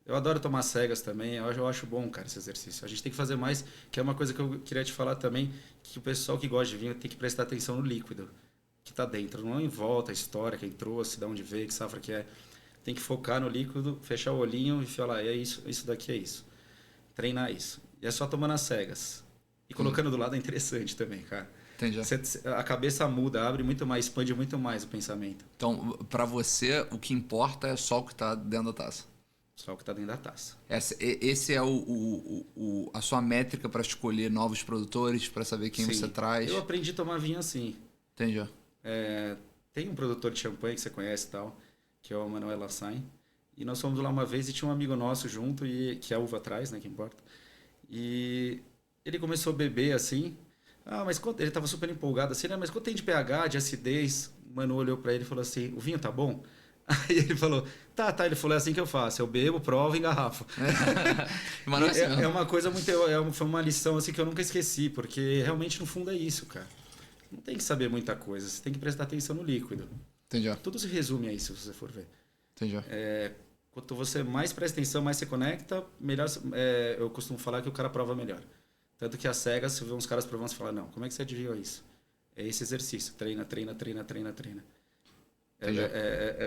Eu adoro tomar cegas também. Eu acho bom, cara, esse exercício. A gente tem que fazer mais, que é uma coisa que eu queria te falar também, que o pessoal que gosta de vinho tem que prestar atenção no líquido que está dentro, não em volta, a história, quem trouxe, de onde veio, que safra que é. Tem que focar no líquido, fechar o olhinho e falar, é isso daqui é isso. Treinar isso. E é só tomando as cegas. E colocando do lado é interessante também, cara. Entendi. A cabeça muda, abre muito mais, expande muito mais o pensamento. Então, pra você, o que importa é só o que tá dentro da taça. Só o que está dentro da taça. Esse é a sua métrica para escolher novos produtores, para saber quem Sim. você traz. Eu aprendi a tomar vinho assim. Entendi. Tem um produtor de champanhe que você conhece e tal, que é o Manuel Lassagne. E nós fomos lá uma vez e tinha um amigo nosso junto, que é a uva atrás, né, que importa. E ele começou a beber assim. Mas ele estava super empolgado assim, né? Mas quanto tem de pH, de acidez? O Manu olhou para ele e falou assim, o vinho tá bom? Aí ele falou, tá. Ele falou, é assim que eu faço. Eu bebo, provo e engarrafo. Mas não é, assim, É uma coisa muito... Foi uma lição assim que eu nunca esqueci, porque realmente no fundo é isso, cara. Não tem que saber muita coisa, você tem que prestar atenção no líquido. Entendi. Tudo se resume a isso, se você for ver. Entendi. Quanto você mais presta atenção, mais se conecta, melhor. Eu costumo falar que o cara prova melhor. Tanto que as cegas, você vê uns caras provando e fala, não, como é que você adivinhou isso? É esse exercício, treina.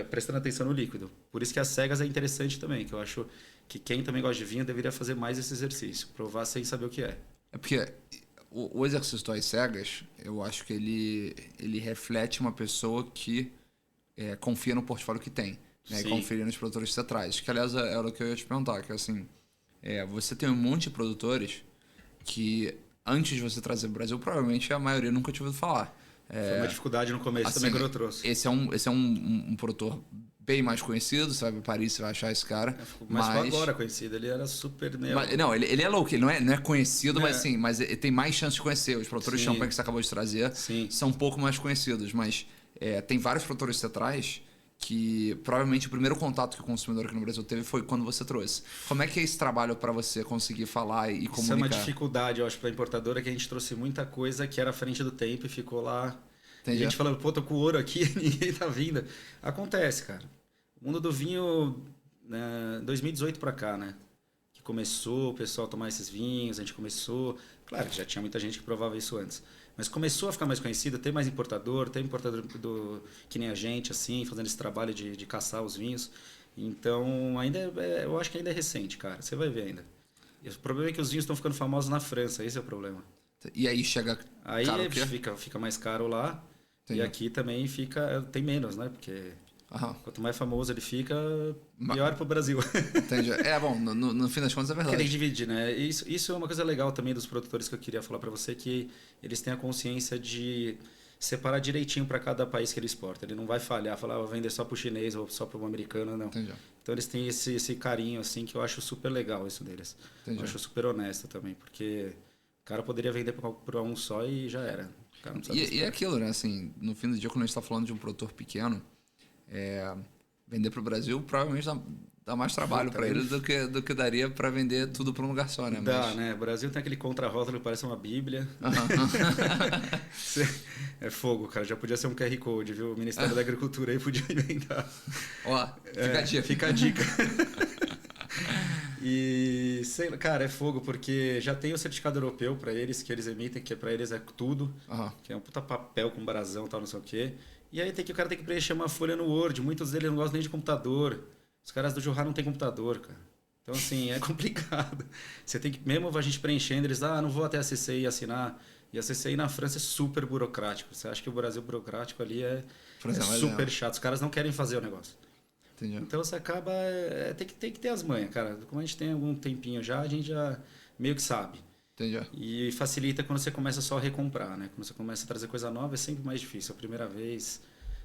Prestando atenção no líquido. Por isso que as cegas é interessante também, que eu acho que quem também gosta de vinho deveria fazer mais esse exercício, provar sem saber o que é. É porque o exercício às cegas, eu acho que ele reflete uma pessoa que confia no portfólio que tem, né? E confia nos produtores que você traz. Que, aliás, era o que eu ia te perguntar, que assim, você tem um monte de produtores que, antes de você trazer para o Brasil, provavelmente a maioria nunca tinha ouvido falar. Foi uma dificuldade no começo assim, também que eu trouxe. Esse é um produtor bem mais conhecido, você vai para Paris, você vai achar esse cara. Mas foi agora conhecido, ele era super... Não, ele é louco, ele não é conhecido, mas sim, mas ele tem mais chance de conhecer. Os produtores de champanhe que você acabou de trazer são um pouco mais conhecidos, mas tem vários produtores que você traz que provavelmente o primeiro contato que o consumidor aqui no Brasil teve foi quando você trouxe. Como é que é esse trabalho para você conseguir falar e comunicar? Isso é uma dificuldade, eu acho, para a importadora, que a gente trouxe muita coisa que era à frente do tempo e ficou lá. Entendi. A gente falando, pô, tô com ouro aqui, ninguém tá vindo. Acontece, cara. O mundo do vinho, né, 2018 para cá, né? Que começou o pessoal a tomar esses vinhos, a gente começou... Claro que já tinha muita gente que provava isso antes. Mas começou a ficar mais conhecido, tem mais importador, tem importador que nem a gente, assim, fazendo esse trabalho de caçar os vinhos. Então, ainda eu acho que ainda é recente, cara. Você vai ver ainda. E o problema é que os vinhos estão ficando famosos na França, esse é o problema. E aí chega aí caro o quê? Fica mais caro lá. Entendi. E aqui também tem menos, né? Porque quanto mais famoso ele fica, pior pro Brasil. Entendi. Bom, no fim das contas é verdade. Querem dividir, né? Isso é uma coisa legal também dos produtores que eu queria falar para você, que eles têm a consciência de separar direitinho para cada país que ele exporta. Ele não vai falhar, falar, vou vender só pro chinês ou só pro americano, não. Entendi. Então eles têm esse carinho, assim, que eu acho super legal isso deles. Entendi. Eu acho super honesto também, porque o cara poderia vender para um só e já era. O cara não e é aquilo, né? Assim, no fim do dia, quando a gente está falando de um produtor pequeno, vender para o Brasil provavelmente dá mais trabalho para ele do que daria para vender tudo para um lugar só, né? Dá, né? O Brasil tem aquele contrarótulo que parece uma bíblia. É fogo, cara. Já podia ser um QR Code, viu? O Ministério da Agricultura aí podia inventar. Ó, fica a dica. Fica a dica. E, cara, é fogo, porque já tem o certificado europeu para eles, que eles emitem, que para eles é tudo, que é um puta papel com brasão e tal, não sei o quê. E aí o cara tem que preencher uma folha no Word. Muitos deles não gostam nem de computador. Os caras do Jorrar não tem computador, cara. Então, assim, é complicado. Você tem que, mesmo a gente preenchendo, eles, não vou até a CCI assinar. E a CCI na França é super burocrático. Você acha que o Brasil burocrático ali é super chato. Os caras não querem fazer o negócio. Entendi. Então você acaba... tem que ter as manhas, cara. Como a gente tem algum tempinho já, a gente já meio que sabe. Entendi. E facilita quando você começa só a recomprar, né? Quando você começa a trazer coisa nova, é sempre mais difícil. A primeira vez,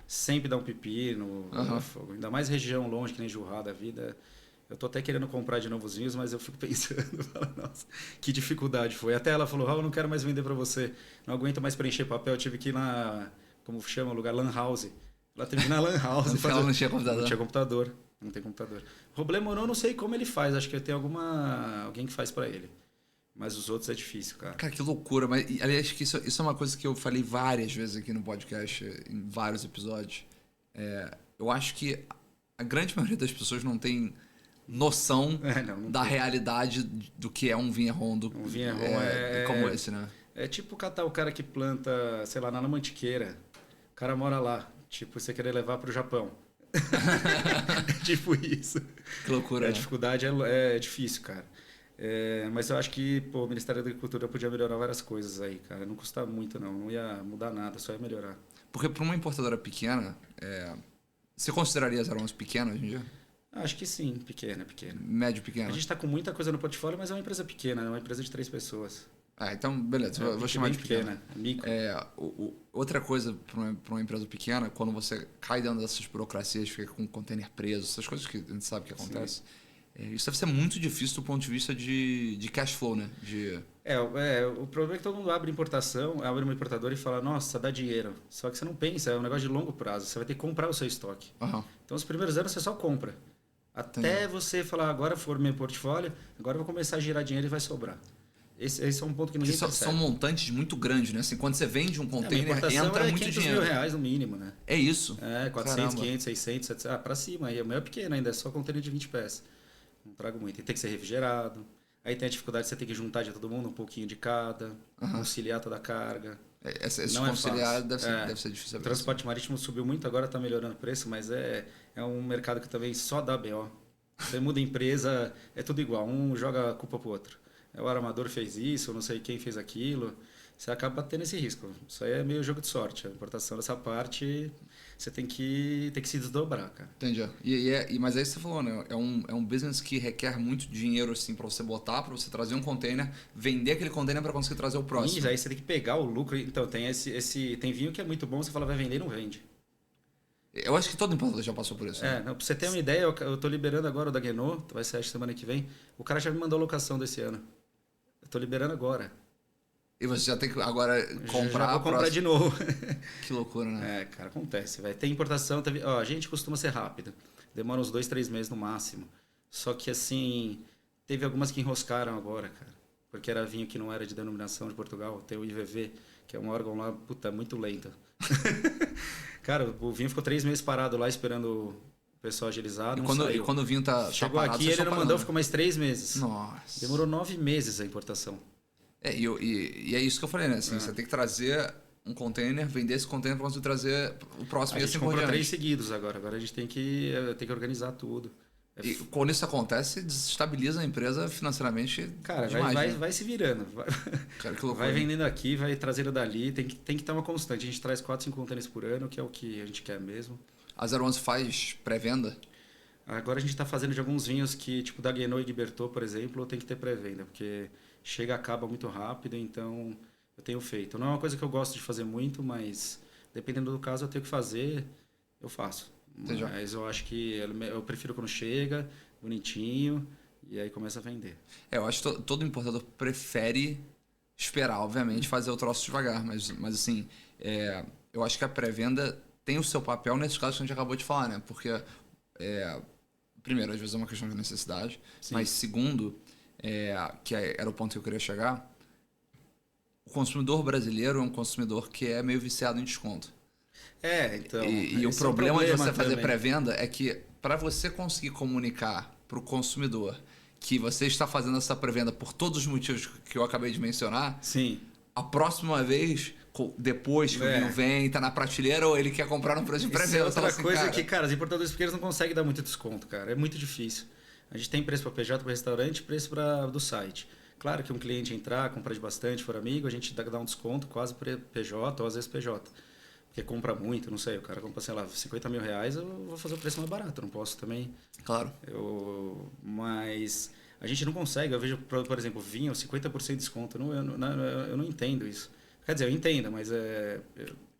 sempre dá um pepino, fogo. Ainda mais região longe, que nem Jurrá da vida. Eu tô até querendo comprar de novo os vinhos, mas eu fico pensando, nossa, que dificuldade foi. Até ela falou, Raul, não quero mais vender para você. Não aguento mais preencher papel. Eu tive que ir na, como chama o lugar? Lan House. Ela teve que ir na Lan House. Ela não tinha computador. Não tinha computador. Não tem computador. O problema eu não sei como ele faz. Acho que tem alguém que faz para ele. Mas os outros é difícil, cara. Cara, que loucura. Mas, aliás, que isso é uma coisa que eu falei várias vezes aqui no podcast, em vários episódios. Eu acho que a grande maioria das pessoas não tem noção não da tem. realidade do que é um vinheron. Um vinheron como esse, né? É tipo catar o cara que planta, sei lá, na mantiqueira. O cara mora lá. Tipo, você querer levar pro Japão. Tipo isso. Que loucura, A né? dificuldade é difícil, cara. Mas eu acho que o Ministério da Agricultura podia melhorar várias coisas aí, cara. Não custa muito, não. Não ia mudar nada, só ia melhorar. Porque para uma importadora pequena, você consideraria as 011 pequena hoje em dia? Acho que sim, pequena. Médio pequena? A gente tá com muita coisa no portfólio, mas é uma empresa pequena, é uma empresa de 3 pessoas. Então, beleza. Vou chamar de pequena. Micro. Outra coisa para uma empresa pequena, quando você cai dentro dessas burocracias, fica com o container preso, essas coisas que a gente sabe que acontece. Isso deve ser muito difícil do ponto de vista de cash flow, né? O problema é que todo mundo abre importação, abre uma importadora e fala, nossa, dá dinheiro. Só que você não pensa, é um negócio de longo prazo. Você vai ter que comprar o seu estoque. Uhum. Então, os primeiros anos você só compra. Até você falar, agora for meu portfólio, agora eu vou começar a girar dinheiro e vai sobrar. Esse é um ponto que ninguém percebe. São montantes muito grandes, né? Assim, quando você vende um container, entra muito dinheiro. R$500 mil no mínimo, né? É isso? 400, Caramba. 500, 600, 700, pra cima. Aí é maior pequeno ainda, é só container de 20 pés. Não trago muito. E tem que ser refrigerado. Aí tem a dificuldade de você ter que juntar de todo mundo um pouquinho de cada, conciliar toda a carga. Esse Não conciliar é deve ser difícil. O transporte marítimo subiu muito, agora está melhorando o preço, mas é um mercado que também só dá BO. Você muda a empresa, é tudo igual. Um joga a culpa pro outro. O armador fez isso, não sei quem fez aquilo. Você acaba tendo esse risco. Isso aí é meio jogo de sorte. A importação dessa parte, você tem que se desdobrar, cara. Entendi. Mas aí você falou, né? É um business que requer muito dinheiro, assim, para você botar, para você trazer um container, vender aquele container para conseguir trazer o próximo. Isso, aí você tem que pegar o lucro. Então, tem tem vinho que é muito bom, você fala vai vender e não vende. Eu acho que todo importador já passou por isso. Né? Não, pra você ter uma ideia, eu tô liberando agora o da Guenot, vai ser a semana que vem. O cara já me mandou a locação desse ano. Eu tô liberando agora. E você já tem que agora comprar. Já vou comprar de novo. Que loucura, né? Cara, acontece. Tem importação. A gente costuma ser rápido. Demora uns 2, 3 meses no máximo. Só que assim, teve algumas que enroscaram agora, cara. Porque era vinho que não era de denominação de Portugal. Tem o IVV, que é um órgão lá, muito lento. Cara, o vinho ficou 3 meses parado lá esperando o pessoal agilizar. E quando o vinho Chegou parado, aqui, ele não mandou, ficou mais 3 meses. Nossa. Demorou 9 meses a importação. E é isso que eu falei, né? Assim, você tem que trazer um container, vender esse container para conseguir trazer o próximo. A gente comprou 3 seguidos agora. Agora a gente tem que organizar tudo. E quando isso acontece, desestabiliza a empresa financeiramente. Cara, demais, vai se virando. Cara, que loucura. Vai vendendo aqui, vai trazendo dali. Tem que ter uma constante. A gente traz 4, 5 containers por ano, que é o que a gente quer mesmo. A 011 faz pré-venda? Agora a gente está fazendo de alguns vinhos que, tipo da Guenot e Guibertot, por exemplo, tem que ter pré-venda, porque chega e acaba muito rápido, então eu tenho feito. Não é uma coisa que eu gosto de fazer muito, mas dependendo do caso eu tenho que fazer, eu faço. Entendi. Mas eu acho que eu prefiro quando chega, bonitinho, e aí começa a vender. Eu acho que todo importador prefere esperar, obviamente, fazer o troço devagar, mas assim, eu acho que a pré-venda tem o seu papel nesses casos que a gente acabou de falar, né? Porque, primeiro, às vezes é uma questão de necessidade, Sim. mas segundo, era o ponto que eu queria chegar, o consumidor brasileiro é um consumidor que é meio viciado em desconto. Então... E o problema de você fazer pré-venda é que para você conseguir comunicar para o consumidor que você está fazendo essa pré-venda por todos os motivos que eu acabei de mencionar, Sim. A próxima vez, depois que o vinho vem, tá na prateleira, ou ele quer comprar no preço de pré-venda. Outra coisa que, cara, os importadores pequenos não conseguem dar muito desconto, cara. É muito difícil. A gente tem preço para PJ, para restaurante, preço do site. Claro que um cliente entrar, comprar de bastante, for amigo, a gente dá um desconto quase para PJ ou às vezes PJ. porque compra muito, não sei, o cara compra, sei lá, 50 mil reais, eu vou fazer o preço mais barato, eu não posso também. Claro. Mas a gente não consegue, eu vejo, por exemplo, vinho, 50% de desconto, eu não entendo isso. Quer dizer, eu entendo, mas eu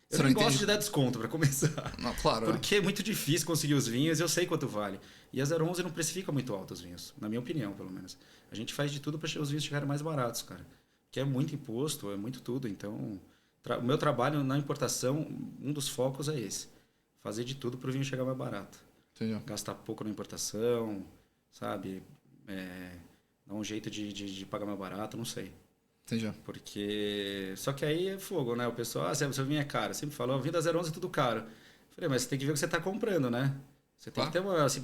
Você não não gosto entende? de dar desconto para começar. Não, claro. Porque é muito difícil conseguir os vinhos e eu sei quanto vale. E a 011 não precifica muito alto os vinhos, na minha opinião, pelo menos. A gente faz de tudo para os vinhos chegarem mais baratos, cara. Que é muito imposto, é muito tudo. Então, o meu trabalho na importação, um dos focos é esse. Fazer de tudo para o vinho chegar mais barato. Entendi. Gastar pouco na importação, sabe? Dar um jeito de pagar mais barato, não sei. Entendi. Porque... Só que aí é fogo, né? O pessoal, seu vinho é caro. Sempre falou, vinho da 011 é tudo caro. Falei, mas você tem que ver o que você está comprando, né? Você tem que ter se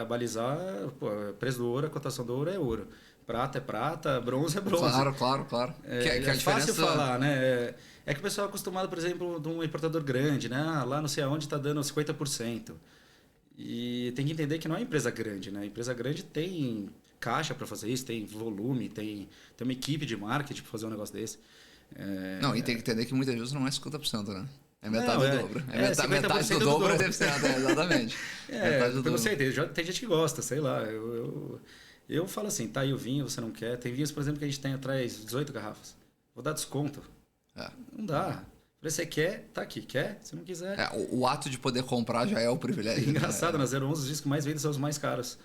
balizar, pô, preço do ouro, a cotação do ouro é ouro. Prata é prata, bronze é bronze. Claro. É fácil falar, né? É que o pessoal é acostumado, por exemplo, de um importador grande, né? Lá não sei aonde está dando 50%. E tem que entender que não é uma empresa grande, né? A empresa grande tem caixa para fazer isso, tem volume, tem uma equipe de marketing para fazer um negócio desse. Não, e tem que entender que muitas vezes não é 50%, né? É metade do dobro. Metade do dobro é 10%, exatamente. Eu não sei, tem gente que gosta, sei lá. Eu falo assim, tá aí o vinho, você não quer. Tem vinhos, por exemplo, que a gente tem atrás 18 garrafas. Vou dar desconto. Não dá. Você quer, tá aqui. Quer? Se não quiser... O ato de poder comprar já é o privilégio. Engraçado, na 011 os vinhos que mais vendem são os mais caros.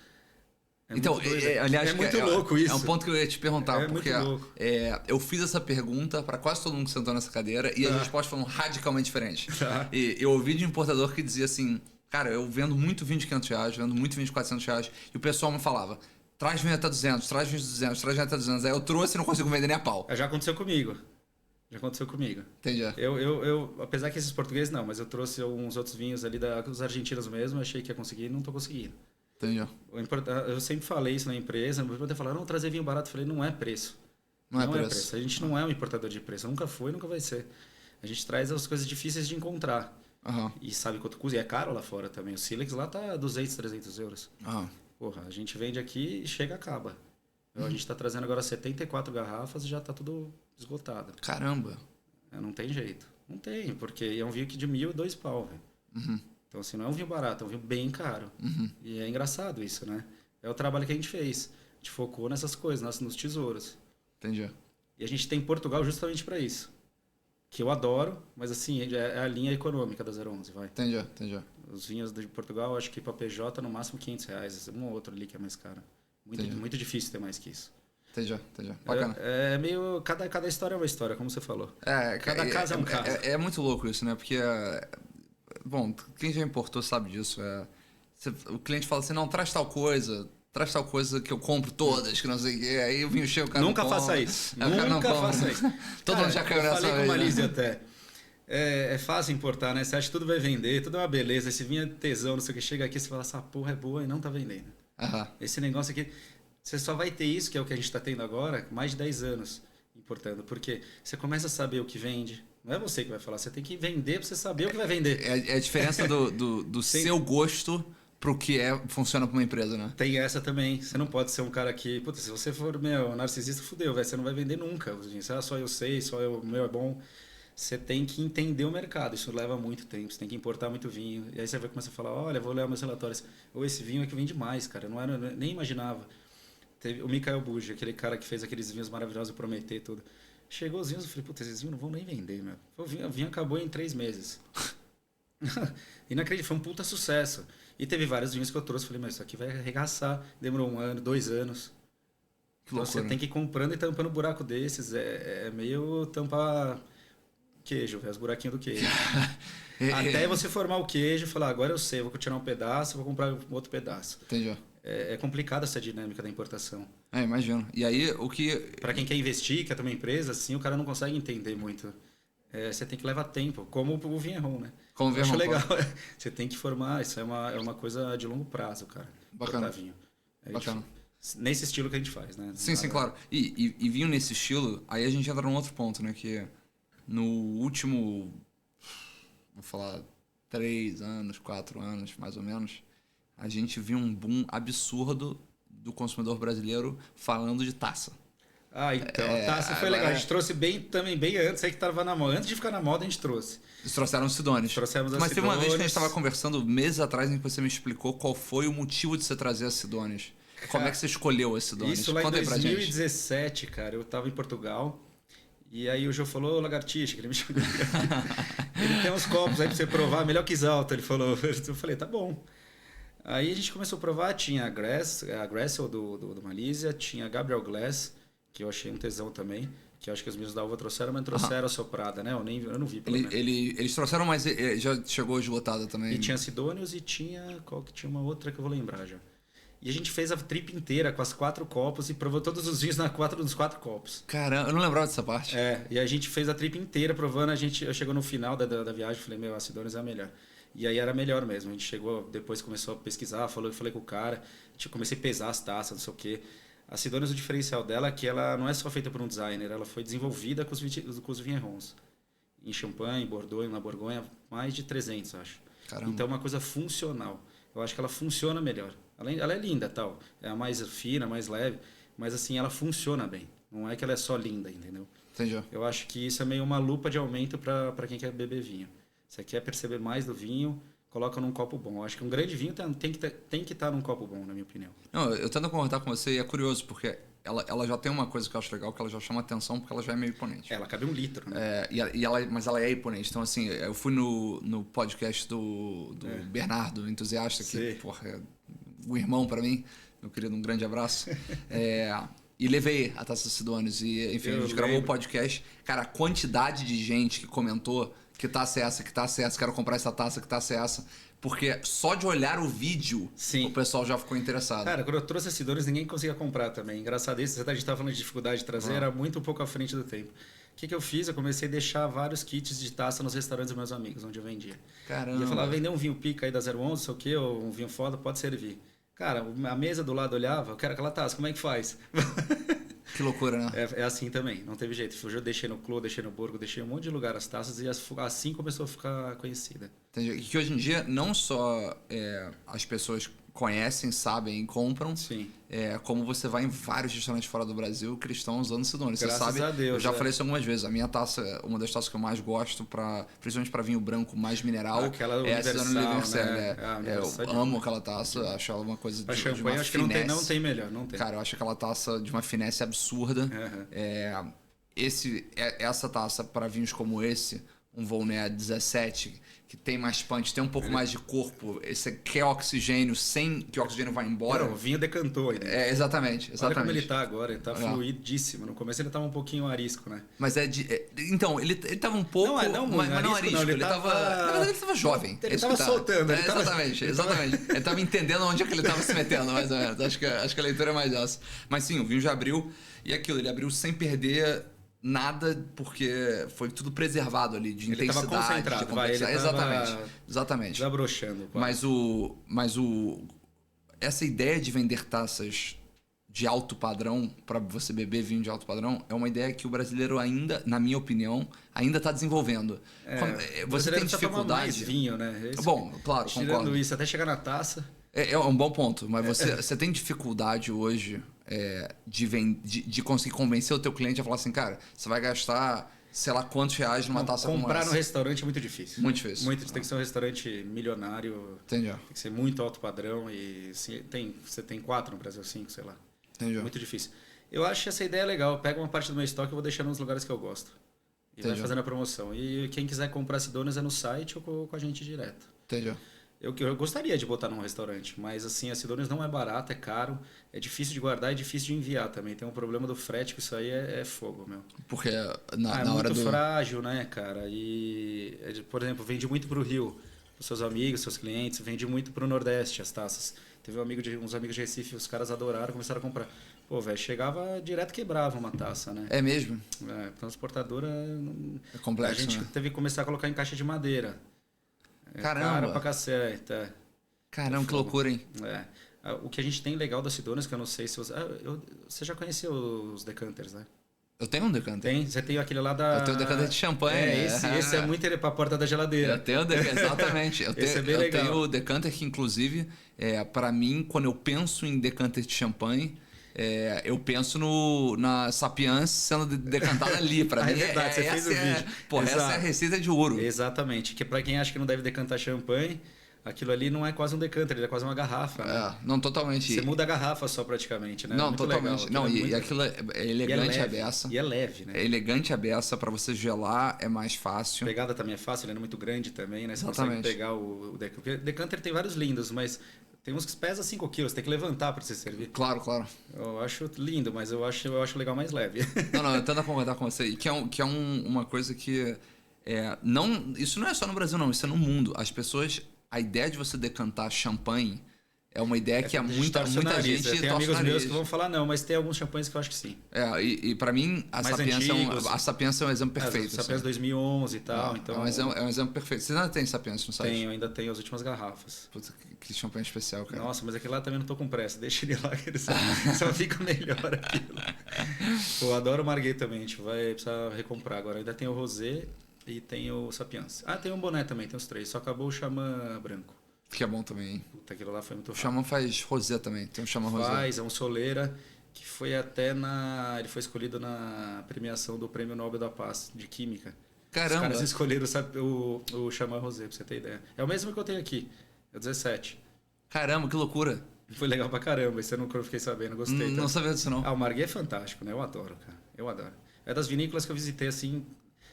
Aliás, muito louco isso. É um ponto que eu ia te perguntar, porque muito louco. Eu fiz essa pergunta para quase todo mundo que sentou nessa cadeira e as respostas foram radicalmente diferentes. E eu ouvi de um importador que dizia assim, cara, eu vendo muito vinho de 500 reais, vendo muito vinho de 400 reais, e o pessoal me falava, traz vinho até 200, traz vinho de 200, traz vinho até 200. Aí eu trouxe e não consigo vender nem a pau. Já aconteceu comigo. Entendi. Apesar que esses portugueses não, mas eu trouxe uns outros vinhos ali dos argentinos mesmo, achei que ia conseguir e não tô conseguindo. Entendi. Eu sempre falei isso na empresa, até falaram, não, trazer vinho barato. Eu falei, não é preço. Não é preço. A gente não é um importador de preço. Nunca foi, nunca vai ser. A gente traz as coisas difíceis de encontrar. E sabe quanto custa. E é caro lá fora também. O Silex lá tá 200, 300 euros. Porra, a gente vende aqui e chega acaba. A gente tá trazendo agora 74 garrafas e já tá tudo esgotado. Caramba. Não tem jeito. Não tem, porque é um vinho que de 1.000 e 2 pau, velho. Então, assim, não é um vinho barato, é um vinho bem caro. E é engraçado isso, né? É o trabalho que a gente fez. A gente focou nessas coisas, nos tesouros. Entendi. E a gente tem Portugal justamente para isso. Que eu adoro, mas assim, é a linha econômica da 011, vai. Entendi. Os vinhos de Portugal, acho que para PJ, no máximo 500 reais. Um ou outro ali que é mais caro. Muito difícil ter mais que isso. Entendi. Bacana. É meio... Cada história é uma história, como você falou. Cada caso é um caso. É muito louco isso, né? Porque... Bom, quem já importou sabe disso. O cliente fala assim, não, traz tal coisa que eu compro todas, que não sei o quê. Aí o vinho cheio, o cara Nunca não faça isso. Nunca faça isso. Todo mundo já caiu nessa vez. Eu falei com a Malise até. É fácil importar, né? Você acha que tudo vai vender, tudo é uma beleza. Esse vinho é tesão, não sei o que. Chega aqui e você fala, essa porra é boa e não tá vendendo. Esse negócio aqui... Você só vai ter isso, que é o que a gente está tendo agora, mais de 10 anos importando. Porque você começa a saber o que vende. Não é você que vai falar, você tem que vender para você saber o que vai vender. É a diferença do seu gosto pro que funciona para uma empresa, né? Tem essa também. Você não pode ser um cara que... Puta, se você for narcisista, fudeu, velho. Você não vai vender nunca. Só eu sei, o meu é bom. Você tem que entender o mercado. Isso leva muito tempo. Você tem que importar muito vinho. E aí você vai começar a falar, olha, vou ler meus relatórios. Ou esse vinho é que vende mais, cara. Eu nem imaginava. Teve o Mikael Bugi, aquele cara que fez aqueles vinhos maravilhosos, Prometer tudo. Chegou os vinhos, eu falei, puta, esses vinhos não vão nem vender, meu. O vinho acabou em 3 meses. Inacreditável, foi um puta sucesso. E teve vários vinhos que eu trouxe, falei, mas isso aqui vai arregaçar. Demorou 1 ano, 2 anos. Então você tem que ir comprando e tampando buraco desses. É meio tampar queijo, os buraquinhos do queijo. Até você formar o queijo e falar, agora eu sei, vou tirar um pedaço, vou comprar outro pedaço. Entendi. É complicada essa dinâmica da importação. Imagino. E aí, o que... Para quem quer investir, quer ter uma empresa, assim, o cara não consegue entender muito. Você tem que levar tempo, como o Vinheron, né? Como o Vinheron. Acho legal. Você tem que formar, isso é uma coisa de longo prazo, cara. Bacana. Vinho. Bacana. Nesse estilo que a gente faz, né? Sim, claro. E vinho nesse estilo, aí a gente entra num outro ponto, né? Que no último, vou falar, 3 anos, 4 anos, mais ou menos, a gente viu um boom absurdo do consumidor brasileiro falando de taça. Ah, então, a taça foi legal. A gente trouxe também bem antes, aí que tava na moda. Antes de ficar na moda, a gente trouxe. Eles trouxeram os Sidones. Trouxemos as Mas teve uma vez que a gente Sidones. estava conversando meses atrás em que você me explicou qual foi o motivo de você trazer as Sidones. Como é que você escolheu as Sidones? Isso lá em Conta aí pra gente. 2017, cara. Eu tava em Portugal. E aí o Jô falou, ô Lagartixa, que ele me chamou. Ele tem uns copos aí pra você provar, melhor que Exalta, ele falou. Eu falei, tá bom. Aí a gente começou a provar, tinha a Gressel do Malísia, tinha a Gabriel Glass, que eu achei um tesão também, que eu acho que os meninos da Uva trouxeram, mas trouxeram a soprada, né? Eu não vi, pelo menos. Eles trouxeram, mas já chegou esgotada também. E tinha Sidônios e tinha... Qual que tinha uma outra que eu vou lembrar já. E a gente fez a trip inteira com as 4 copos e provou todos os vinhos nos 4 copos. Caramba, eu não lembrava dessa parte. E a gente fez a trip inteira provando, eu chegou no final da viagem e falei, a Sidônios é a melhor. E aí era melhor mesmo, a gente chegou, depois começou a pesquisar, falei com o cara, comecei a pesar as taças, não sei o quê. A Sidônios, o diferencial dela é que ela não é só feita por um designer, ela foi desenvolvida com os vinherrons. Em Champagne, em Bordeaux, na Borgonha, mais de 300, acho. Caramba. Então é uma coisa funcional. Eu acho que ela funciona melhor. Ela é linda, tal. É a mais fina, mais leve. Mas assim, ela funciona bem. Não é que ela é só linda, entendeu? Entendi. Eu acho que isso é meio uma lupa de aumento para quem quer beber vinho. Você quer perceber mais do vinho, coloca num copo bom. Eu acho que um grande vinho tem que estar num copo bom, na minha opinião. Não, eu tento concordar com você e é curioso, porque ela já tem uma coisa que eu acho legal, que ela já chama atenção porque ela já é meio imponente. Ela cabe 1 litro, né? Mas ela é imponente. Então, assim, eu fui no podcast do Bernardo, entusiasta, que, porra, é um irmão pra mim, meu querido, um grande abraço. E levei a Taça Sidones e, enfim, a gente gravou o podcast. Cara, a quantidade de gente que comentou que taça é essa, quero comprar essa taça, que taça é essa. Porque só de olhar o vídeo, o pessoal já ficou interessado. Cara, quando eu trouxe a Sidônios, ninguém conseguia comprar também. Engraçado isso, a gente estava falando de dificuldade de trazer, era muito um pouco à frente do tempo. O que eu fiz? Eu comecei a deixar vários kits de taça nos restaurantes dos meus amigos, onde eu vendia. Caramba. E eu falava, vender um vinho pica aí da 011, sei o quê, ou um vinho foda, pode servir. Cara, a mesa do lado olhava, eu quero aquela taça, como é que faz? Que loucura, né? É assim também, não teve jeito. Eu deixei no Clos, deixei no Borgo, deixei um monte de lugar as taças e assim começou a ficar conhecida. Entendi. E que hoje em dia não só as pessoas conhecem, sabem e compram, como você vai em vários restaurantes fora do Brasil que eles estão usando Sidones. Você sabe, a Deus, eu já falei isso algumas vezes. A minha taça, uma das taças que eu mais gosto, principalmente para vinho branco mais mineral, aquela é a Sidones Universal. Né? Eu amo aquela taça, acho ela uma coisa pra de champanhe, uma acho finesse. que não tem melhor, não tem. Cara, eu acho aquela taça de uma finesse absurda. Essa taça para vinhos como esse, um Volnay 17, que tem mais punch, tem um pouco mais de corpo, esse quer oxigênio sem que o oxigênio vá embora. Não, o vinho decantou. Exatamente. Olha como ele tá agora, ele tá fluidíssimo. No começo ele tava um pouquinho arisco, né? Mas então, ele tava um pouco... Mas não arisco, ele tava... Na verdade, ele tava jovem. Ele tava soltando. Exatamente. Ele tava entendendo onde é que ele tava se metendo, mais ou menos. Acho que a leitura é mais essa. Mas sim, o vinho já abriu, e aquilo, ele abriu sem perder nada, porque foi tudo preservado ali, de ele intensidade, tava concentrado, de complexidade. Ele Exatamente. Desabrochando. Mas essa ideia de vender taças de alto padrão para você beber vinho de alto padrão é uma ideia que o brasileiro ainda, na minha opinião, ainda está desenvolvendo. Você tem dificuldade. Mais vinho, né? Bom, claro, tirando concordo. isso, até chegar na taça. É um bom ponto, mas você tem dificuldade hoje de conseguir convencer o teu cliente a falar assim, cara, você vai gastar sei lá quantos reais numa taça como essa. Comprar no restaurante é muito difícil. Muito difícil. Tem que ser um restaurante milionário. Entendi. Tem que ser muito alto padrão e você tem 4 no Brasil, 5, sei lá. Entendi. Muito difícil. Eu acho essa ideia legal. Pega uma parte do meu estoque e vou deixando nos lugares que eu gosto. E vai fazendo a promoção. E quem quiser comprar Sidones é no site ou com a gente direto. Entendi. Eu gostaria de botar num restaurante, mas assim, a Sidones não é barata, é caro, é difícil de guardar e é difícil de enviar também. Tem um problema do frete, que isso aí é fogo, meu. Porque é na hora muito frágil, né, cara? E, por exemplo, vende muito pro Rio, pros seus amigos, seus clientes, vende muito pro Nordeste as taças. Teve uns amigos de Recife, os caras adoraram, começaram a comprar. Pô, velho, chegava direto, quebrava uma taça, né? É mesmo? Transportadora... É complexo, a gente teve que começar a colocar em caixa de madeira. Caramba! Cara pra cacete. Caramba, que loucura, hein? O que a gente tem legal da Sidones, que eu não sei se você... você já conheceu os decanters, né? Eu tenho um decanter. Você tem aquele lá da... Eu tenho um decanter de champanhe. Esse é muito pra porta da geladeira. Eu tenho o decanter, exatamente. Eu tenho o decanter que, inclusive, para mim, quando eu penso em decanter de champanhe, Eu penso na Sapiens sendo decantada ali. Pra mim, É verdade, você fez o vídeo. Porra, essa é a receita de ouro. Exatamente. Que para quem acha que não deve decantar champanhe, aquilo ali não é quase um decanter, ele é quase uma garrafa. Né? Não, totalmente. Você muda a garrafa só praticamente, né? Não, muito totalmente. Legal. Não, e aquilo é elegante e a beça. E é leve, né? É elegante a beça, pra você gelar é mais A fácil. pegada também é fácil, ele não é muito grande também, né? Você Exatamente. consegue pegar o decanter. Decanter tem vários lindos, mas tem uns que pesam 5 quilos, tem que levantar para você servir. Claro. Eu acho lindo, mas eu acho legal mais leve. Não, eu tento concordar com você. E que é uma coisa que... isso não é só no Brasil, não. Isso é no mundo. As pessoas... A ideia de você decantar champanhe é uma ideia que muita gente tem amigos meus que vão falar não, mas tem alguns champanhes que eu acho que sim. E para mim, a Sapiens é um exemplo perfeito. A Sapiens 2011 e tal. Então... É um exemplo perfeito. Você ainda tem Sapiens no site? Tenho, ainda tenho as últimas garrafas. Puta, que champanhe especial, cara. Nossa, mas aquele lá também não tô com pressa. Deixa ele lá que ele só fica melhor aquilo. Pô, adoro o Marguerite também. A gente vai precisar recomprar agora. Ainda tem o Rosé e tem o Sapiens. Tem um boné também, tem os 3. Só acabou o Xamã branco. Que é bom também, hein? Puta, aquilo lá foi muito rápido. O Xamã faz rosé também. Tem um Xamã rosé. É um soleira que foi ele foi escolhido na premiação do Prêmio Nobel da Paz de Química. Caramba! Os caras escolheram o Xamã rosé, pra você ter ideia. É o mesmo que eu tenho aqui. É o 17. Caramba, que loucura! Foi legal pra caramba. Isso eu nunca fiquei sabendo, gostei. Não sabia disso, não. O Marguerite é fantástico, né? Eu adoro, cara. Eu adoro. É das vinícolas que eu visitei, assim...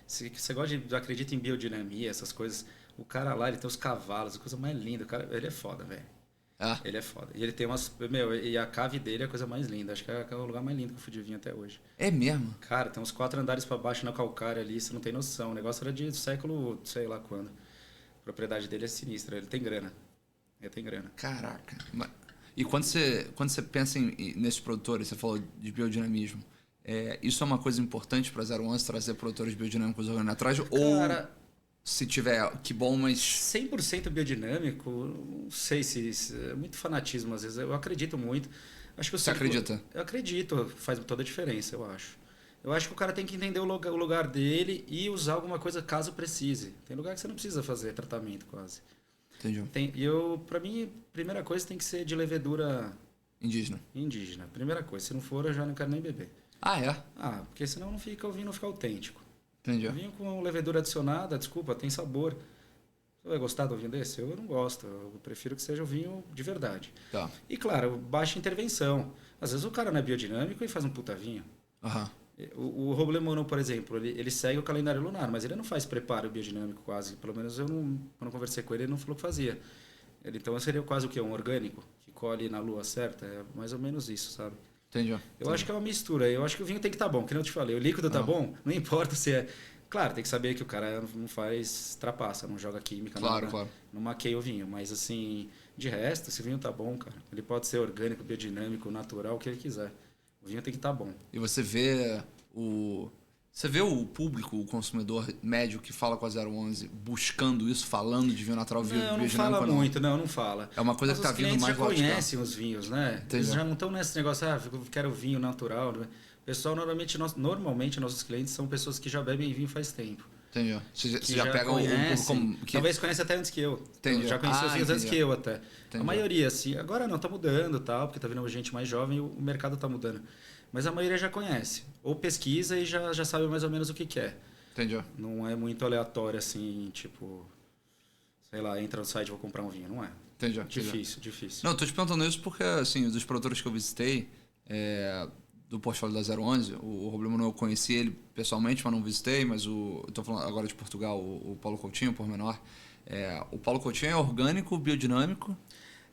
Se você acredita em biodinamia, essas coisas... O cara lá, ele tem os cavalos, a coisa mais linda. O cara, ele é foda, velho. Ele é foda. E ele tem umas... e a cave dele é a coisa mais linda. Acho que é o lugar mais lindo que eu fui de vinho até hoje. É mesmo? Cara, tem uns 4 andares pra baixo na calcária ali, você não tem noção. O negócio era de século, sei lá quando. A propriedade dele é sinistra, ele tem grana. Caraca. E quando você pensa nesses produtores, você falou de biodinamismo, isso é uma coisa importante para 011 trazer produtores biodinâmicos organizados atrás? Cara, ou se tiver, que bom, mas... 100% biodinâmico, não sei se é muito fanatismo às vezes. Eu acredito muito. Acho que você acredita? Eu acredito, faz toda a diferença, eu acho. Eu acho que o cara tem que entender o lugar dele e usar alguma coisa caso precise. Tem lugar que você não precisa fazer tratamento quase. Entendi. Pra mim, primeira coisa tem que ser de levedura... Indígena. Primeira coisa. Se não for, eu já não quero nem beber. Porque senão o vinho não fica autêntico. Entendi. O vinho com levedura adicionada, desculpa, tem sabor. Você vai gostar do vinho desse? Eu não gosto. Eu prefiro que seja o vinho de verdade. Tá. E claro, baixa intervenção. Às vezes o cara não é biodinâmico e faz um puta vinho. O Roblemano, por exemplo, ele segue o calendário lunar, mas ele não faz preparo biodinâmico quase. Pelo menos quando eu conversei com ele, ele não falou que fazia. Então seria quase o quê? Um orgânico que colhe na lua certa? É mais ou menos isso, sabe? Entendi. Eu acho que é uma mistura. Eu acho que o vinho tem que estar bom, que nem eu te falei. O líquido tá bom, não importa se é... Claro, tem que saber que o cara não faz trapaça, não joga química, claro. Não maqueia o vinho. Mas assim, de resto, se o vinho tá bom, cara, ele pode ser orgânico, biodinâmico, natural, o que ele quiser. O vinho tem que estar bom. E você vê o público, o consumidor médio que fala com a 011 buscando isso, falando de vinho natural, biodinâmico? Não fala muito, não fala. É uma coisa que está vindo mais já conhecem os vinhos, né? Entendi. Eles já não estão nesse negócio, eu quero vinho natural. O pessoal, normalmente, nossos clientes são pessoas que já bebem vinho faz tempo. Entendi. Você já pega Talvez conheça até antes que eu. Entendi. Já conheci os vinhos antes que eu até. Entendi. A maioria, assim. Agora não, tá mudando, tal, porque tá vindo gente mais jovem e o mercado tá mudando. Mas a maioria já conhece. Ou pesquisa e já sabe mais ou menos o que quer. Entendi. Não é muito aleatório, assim, tipo... Sei lá, entra no site e vou comprar um vinho. Não é. Entendi. Difícil. Não, eu tô te perguntando isso porque, assim, dos produtores que eu visitei... do portfólio da 011, o Roblemano eu conheci ele pessoalmente, mas não visitei, mas eu tô falando agora de Portugal, o Paulo Coutinho, por menor. O Paulo Coutinho é orgânico, biodinâmico.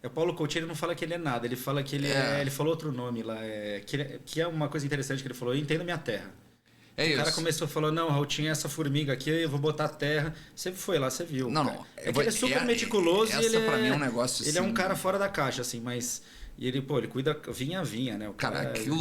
O Paulo Coutinho ele não fala que ele é nada, ele fala que ele ele falou outro nome lá, que é uma coisa interessante que ele falou, eu entendo minha terra. O cara começou falando, não, Raul, tinha essa formiga aqui, eu vou botar terra. Você foi lá, você viu. Não. Ele é super meticuloso e ele pra mim é um negócio ele é um cara fora da caixa, assim, mas... E ele cuida vinha a vinha, né?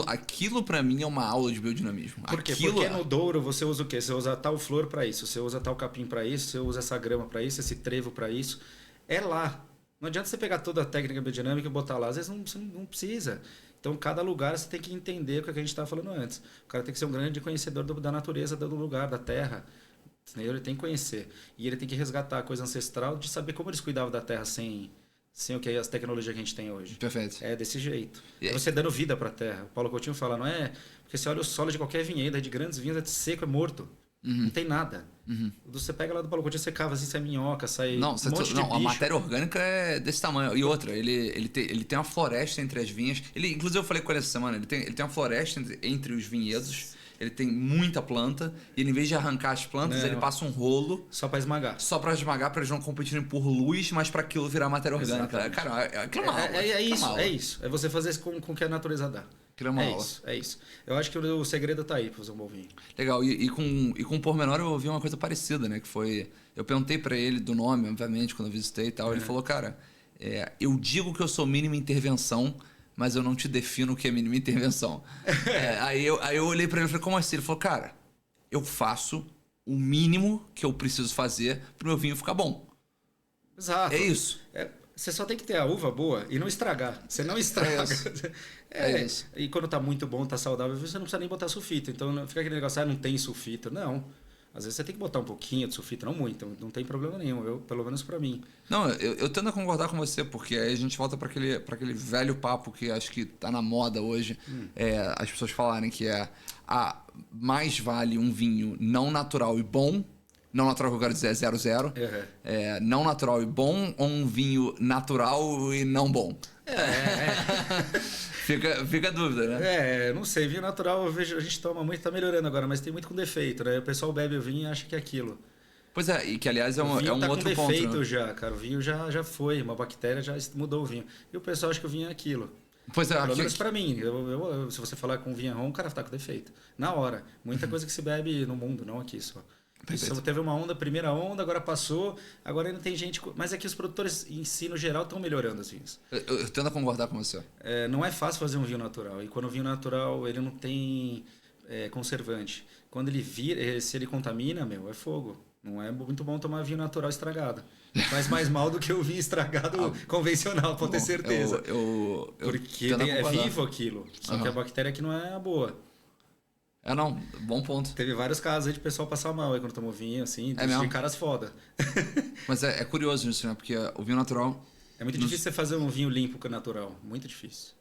Aquilo pra mim é uma aula de biodinamismo. Por quê? Porque no Douro você usa o quê? Você usa tal flor pra isso, você usa tal capim pra isso, você usa essa grama pra isso, esse trevo pra isso. É lá. Não adianta você pegar toda a técnica biodinâmica e botar lá. Às vezes você não precisa. Então, cada lugar você tem que entender o que a gente estava falando antes. O cara tem que ser um grande conhecedor da natureza do lugar, da terra. Ele tem que conhecer. E ele tem que resgatar a coisa ancestral de saber como eles cuidavam da terra sem sem as tecnologias que a gente tem hoje. Perfeito. É desse jeito. E É você dando vida para a terra. O Paulo Coutinho fala, não é... Porque você olha o solo de qualquer vinhedo, de grandes vinhos, é seco, é morto. Não tem nada. Você pega lá do Paulo Coutinho, você cava assim, sai minhoca, sai Não, um monte de bicho. a matéria orgânica é desse tamanho. E outra, ele tem uma floresta entre as vinhas. Inclusive, eu falei com ele essa semana, ele tem uma floresta entre os vinhedos. Ele tem muita planta. E ele, em vez de arrancar as plantas, ele passa um rolo. Só para esmagar. Só pra esmagar, pra eles não competirem por luz, mas pra aquilo virar matéria orgânica. Exatamente. Cara, aquilo é uma aula. É isso. É você fazer isso com o que a natureza dá. Aquilo é uma aula. É isso. Eu acho que o segredo tá aí pra fazer um bom vinho. Legal. E com o Pormenor eu ouvi uma coisa parecida, né? Que foi... Eu perguntei pra ele do nome, obviamente, quando eu visitei e tal. Ele falou, cara, eu digo que eu sou mínima intervenção, mas eu não te defino o que é mínima intervenção. Aí eu olhei pra ele e falei, como assim? Ele falou, cara, eu faço o mínimo que eu preciso fazer pro meu vinho ficar bom. Exato. É isso. Você só tem que ter a uva boa e não estragar. Você não estraga. É isso. E quando tá muito bom, tá saudável, você não precisa nem botar sulfito. Então não fica aquele negócio, não tem sulfito. Não. Às vezes você tem que botar um pouquinho de sulfito, não muito. Não tem problema nenhum, pelo menos para mim. Não, eu tendo a concordar com você, porque aí a gente volta para aquele velho papo que acho que tá na moda hoje. As pessoas falarem que mais vale um vinho não natural e bom. Não natural que eu quero dizer é 00. Não natural e bom ou um vinho natural e não bom? Fica a dúvida, né? Não sei. Vinho natural, eu vejo, a gente toma muito, tá melhorando agora, mas tem muito com defeito, né? O pessoal bebe o vinho e acha que é aquilo. Pois é, e que aliás é um outro ponto. O vinho tá com defeito já, cara. O vinho já foi, uma bactéria já mudou o vinho. E o pessoal acha que o vinho é aquilo. Pois é, pelo menos pra mim. Se você falar com vinho rom, o cara tá com defeito. Na hora. Muita coisa que se bebe no mundo, não aqui só. Isso teve uma onda, primeira onda, agora passou, agora ainda tem gente... Mas é que os produtores em si, no geral, estão melhorando as vinhos. Eu tento concordar com você. Não é fácil fazer um vinho natural. E quando o vinho natural, ele não tem conservante. Quando ele vira, se ele contamina, é fogo. Não é muito bom tomar vinho natural estragado. Faz mais mal do que o vinho estragado convencional, pode ter certeza. Porque é vivo aquilo. Só que a bactéria aqui não é boa. Não, bom ponto. Teve vários casos aí de pessoal passar mal aí quando tomou vinho, assim, de caras foda. Mas é curioso isso, né? Porque o vinho natural... É muito difícil você fazer um vinho limpo com o natural. Muito difícil.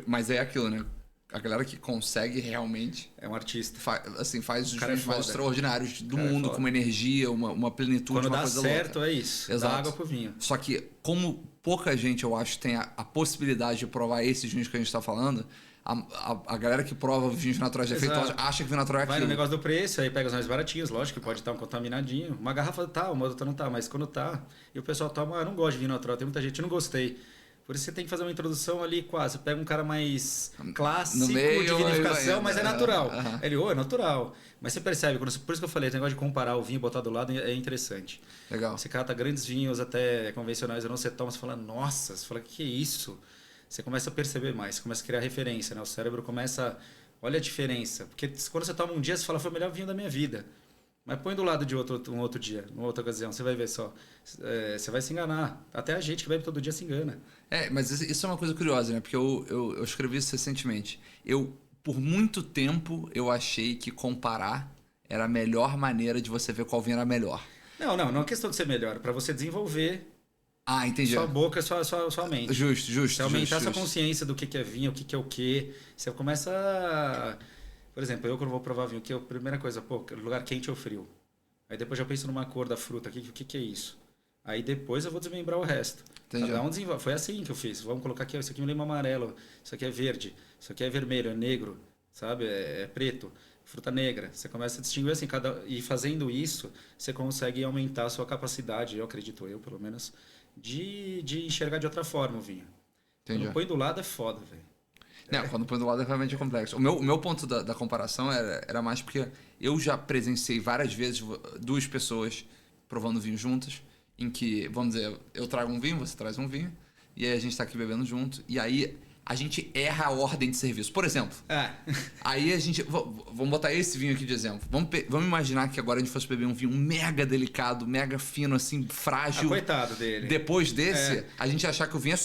Mas é aquilo, né? A galera que consegue realmente... É um artista. Faz os vinhos mais extraordinários do mundo, com uma energia, uma plenitude, quando uma dá coisa certo, louca. É isso. Exato. Dá água pro vinho. Só que como pouca gente, eu acho, tem a possibilidade de provar esses vinhos que a gente está falando... A galera que prova vinhos naturais de efeito acha que vinho natural é aquilo. Vai no negócio do preço, aí pega os mais baratinhos, lógico que pode estar um contaminadinho. Uma garrafa tá, uma outra não tá, mas quando tá, e o pessoal toma, eu não gosto de vinho natural, tem muita gente, eu não gostei. Por isso você tem que fazer uma introdução ali quase. Você pega um cara mais clássico de vinificação, mas é natural. Ele, é natural. Mas você percebe, por isso que eu falei, esse negócio de comparar o vinho e botar do lado é interessante. Legal. Você cata grandes vinhos até convencionais, ou não, você toma, você fala, nossa, você fala, que é isso? Você começa a perceber mais, você começa a criar referência, né? O cérebro começa... Olha a diferença. Porque quando você toma um dia, você fala, foi o melhor vinho da minha vida. Mas põe do lado de um outro dia, numa outra ocasião, você vai ver só. Você vai se enganar. Até a gente que bebe todo dia se engana. Mas isso é uma coisa curiosa, né? Porque eu escrevi isso recentemente. Por muito tempo, eu achei que comparar era a melhor maneira de você ver qual vinho era melhor. Não é questão de ser melhor. Para você desenvolver... entendi. Sua boca, sua mente. Justo. Você aumentar sua consciência do que é vinho, o que é o quê. Você começa a... Por exemplo, eu quando vou provar vinho, que é a primeira coisa, lugar quente ou frio. Aí depois já penso numa cor da fruta, o que é isso? Aí depois eu vou desmembrar o resto. Entendi. Cada um desenvolve. Foi assim que eu fiz. Vamos colocar aqui, isso aqui é um lima amarelo, isso aqui é verde, isso aqui é vermelho, é negro, sabe? É preto, fruta negra. Você começa a distinguir assim, e fazendo isso, você consegue aumentar a sua capacidade, eu acredito pelo menos, de enxergar de outra forma o vinho. Entendi. Quando põe do lado é foda, velho. Quando põe do lado é realmente complexo. O meu ponto da comparação era mais porque eu já presenciei várias vezes duas pessoas provando vinho juntas, em que, vamos dizer, eu trago um vinho, você traz um vinho, e aí a gente está aqui bebendo junto, e aí a gente erra a ordem de serviço. Por exemplo, aí a gente... Vamos botar esse vinho aqui de exemplo. Vamos imaginar que agora a gente fosse beber um vinho mega delicado, mega fino, assim, frágil. Coitado dele. Depois desse, a gente achar que o vinho é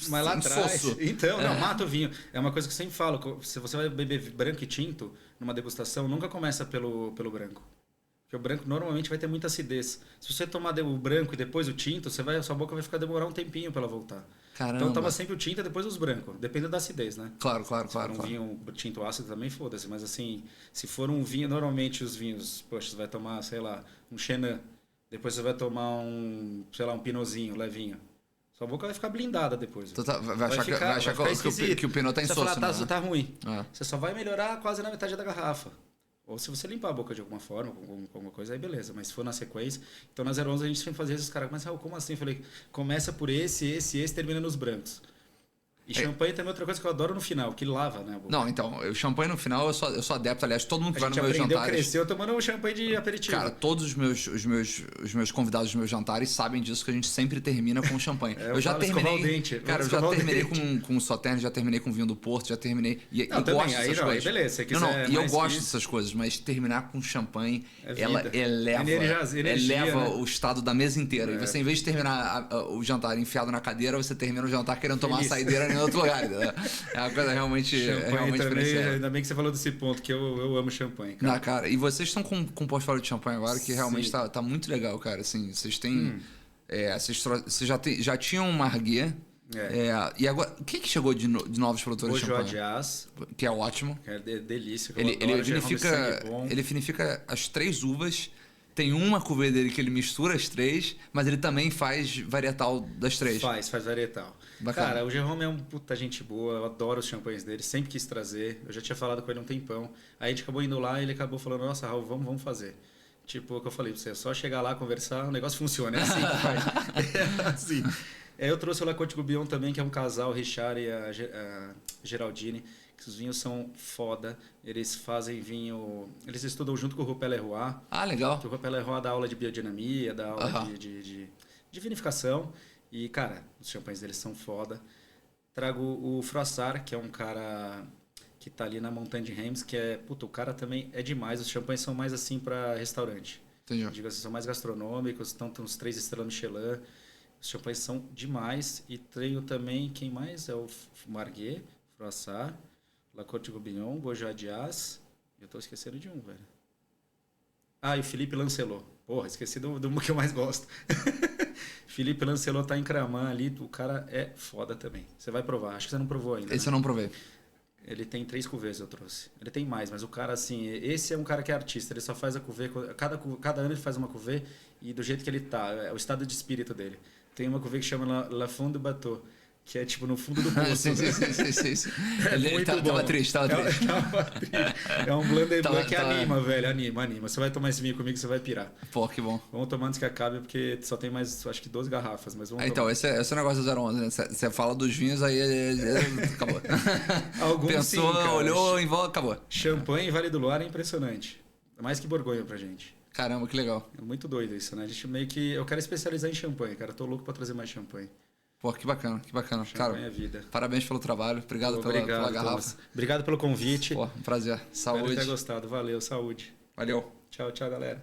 mas lá atrás... Então, não, mata o vinho. É uma coisa que eu sempre falo. Se você vai beber branco e tinto numa degustação, nunca começa pelo branco. Porque o branco normalmente vai ter muita acidez. Se você tomar o branco e depois o tinto, sua boca vai ficar demorar um tempinho para ela voltar. Caramba. Então toma sempre o tinto e depois os brancos, dependendo da acidez, né? Claro. Se for um vinho tinto ácido também, foda-se. Mas assim, se for um vinho, normalmente os vinhos, poxa, você vai tomar, sei lá, um Chenin. Depois você vai tomar um Pinotzinho, levinho. Sua boca vai ficar blindada depois. Vai achar que o Pinot tá insosso, você vai falar, tá ruim. É. Você só vai melhorar quase na metade da garrafa. Ou se você limpar a boca de alguma forma, com alguma coisa, aí beleza. Mas se for na sequência... Então, na 011 a gente sempre fazia esses caras. Mas, Raul, como assim? Eu falei, começa por esse, termina nos brancos. E champanhe também é outra coisa que eu adoro no final, que lava, né? Não, então, o champanhe no final eu sou adepto, aliás, todo mundo que vai no meu jantar. Cresceu tomando um champanhe de aperitivo. Cara, todos os meus convidados dos meus jantares sabem disso, que a gente sempre termina com champanhe. Eu já terminei. Cara, eu já terminei com Sauternes, já terminei com vinho do Porto, já terminei. E gosto dessas coisas. Beleza, se quiser. E eu gosto dessas coisas, mas terminar com champanhe, ela eleva né? o estado da mesa inteira. E você, em vez de terminar o jantar enfiado na cadeira, você termina o jantar querendo tomar a saideira em outro lugar. É uma coisa realmente também, ainda bem que você falou desse ponto, que eu amo champanhe, cara. Não, cara, e vocês estão com um portfólio de champanhe agora que realmente tá muito legal, cara. Assim, vocês têm... vocês já tinham um Marguet. E agora, o que chegou de novos produtores de champanhe? Bourgeois, que é ótimo. Que é delícia. Ele vinifica as 3 uvas. Tem uma cuvê dele que ele mistura as 3, mas ele também faz varietal das 3. Faz varietal. Bacana. Cara, o Jerome é um puta gente boa, eu adoro os champanhes dele, sempre quis trazer. Eu já tinha falado com ele um tempão. Aí a gente acabou indo lá e ele acabou falando, nossa, Raul, vamos fazer. Tipo, o que eu falei pra você, é só chegar lá, conversar, o negócio funciona, é assim que faz. É assim. Eu trouxe o La Côte Goubion também, que é um casal, o Richard e a Geraldine, que os vinhos são foda. Eles fazem vinho... Eles estudam junto com o Rupert Leroy. Ah, legal. O Rupert Leroy dá aula de biodinamia, dá aula de vinificação. E, cara, os champanhes deles são foda. Trago o Froissart, que é um cara que tá ali na montanha de Reims, que é... Puta, o cara também é demais. Os champanhes são mais assim para restaurante. Entendi. Digo assim, são mais gastronômicos, estão uns 3 estrelas Michelin. Os champanhes são demais. E tenho também, quem mais? É o Marguet, Froissart, La Côte Goubion, Bourgeois d'As. Eu tô esquecendo de um, velho. Ah, e o Philippe Lancelot. Porra, esqueci do que eu mais gosto. Philippe Lancelot tá em Cramã ali. O cara é foda também. Você vai provar. Acho que você não provou ainda. Esse eu não provei. Ele tem 3 cuvês, eu trouxe. Ele tem mais, mas o cara, assim... Esse é um cara que é artista. Ele só faz a cuvê... Cada ano ele faz uma cuvê e do jeito que ele tá. É o estado de espírito dele. Tem uma cuvê que chama La Fond du Bateau, que é tipo no fundo do poço. sim. Ele tava triste. É um blend blanc que anima, velho. Anima. Você vai tomar esse vinho comigo, você vai pirar. Pô, que bom. Vamos tomar antes que acabe, porque só tem mais, acho que 12 garrafas. Mas vamos então, esse é o negócio do 011, né? Você fala dos vinhos, aí acabou. Alguns pensou, sim, olhou, em volta, acabou. Champanhe e Vale do Loire é impressionante. Mais que Borgonha pra gente. Caramba, que legal. É muito doido isso, né? A gente meio que... Eu quero especializar em champanhe, cara. Tô louco pra trazer mais champanhe. Pô, que bacana. Cara, é vida. Parabéns pelo trabalho. Obrigado pela garrafa. Thomas. Obrigado pelo convite. Pô, um prazer. Saúde. Espero ter gostado. Valeu, saúde. Valeu. Tchau, galera.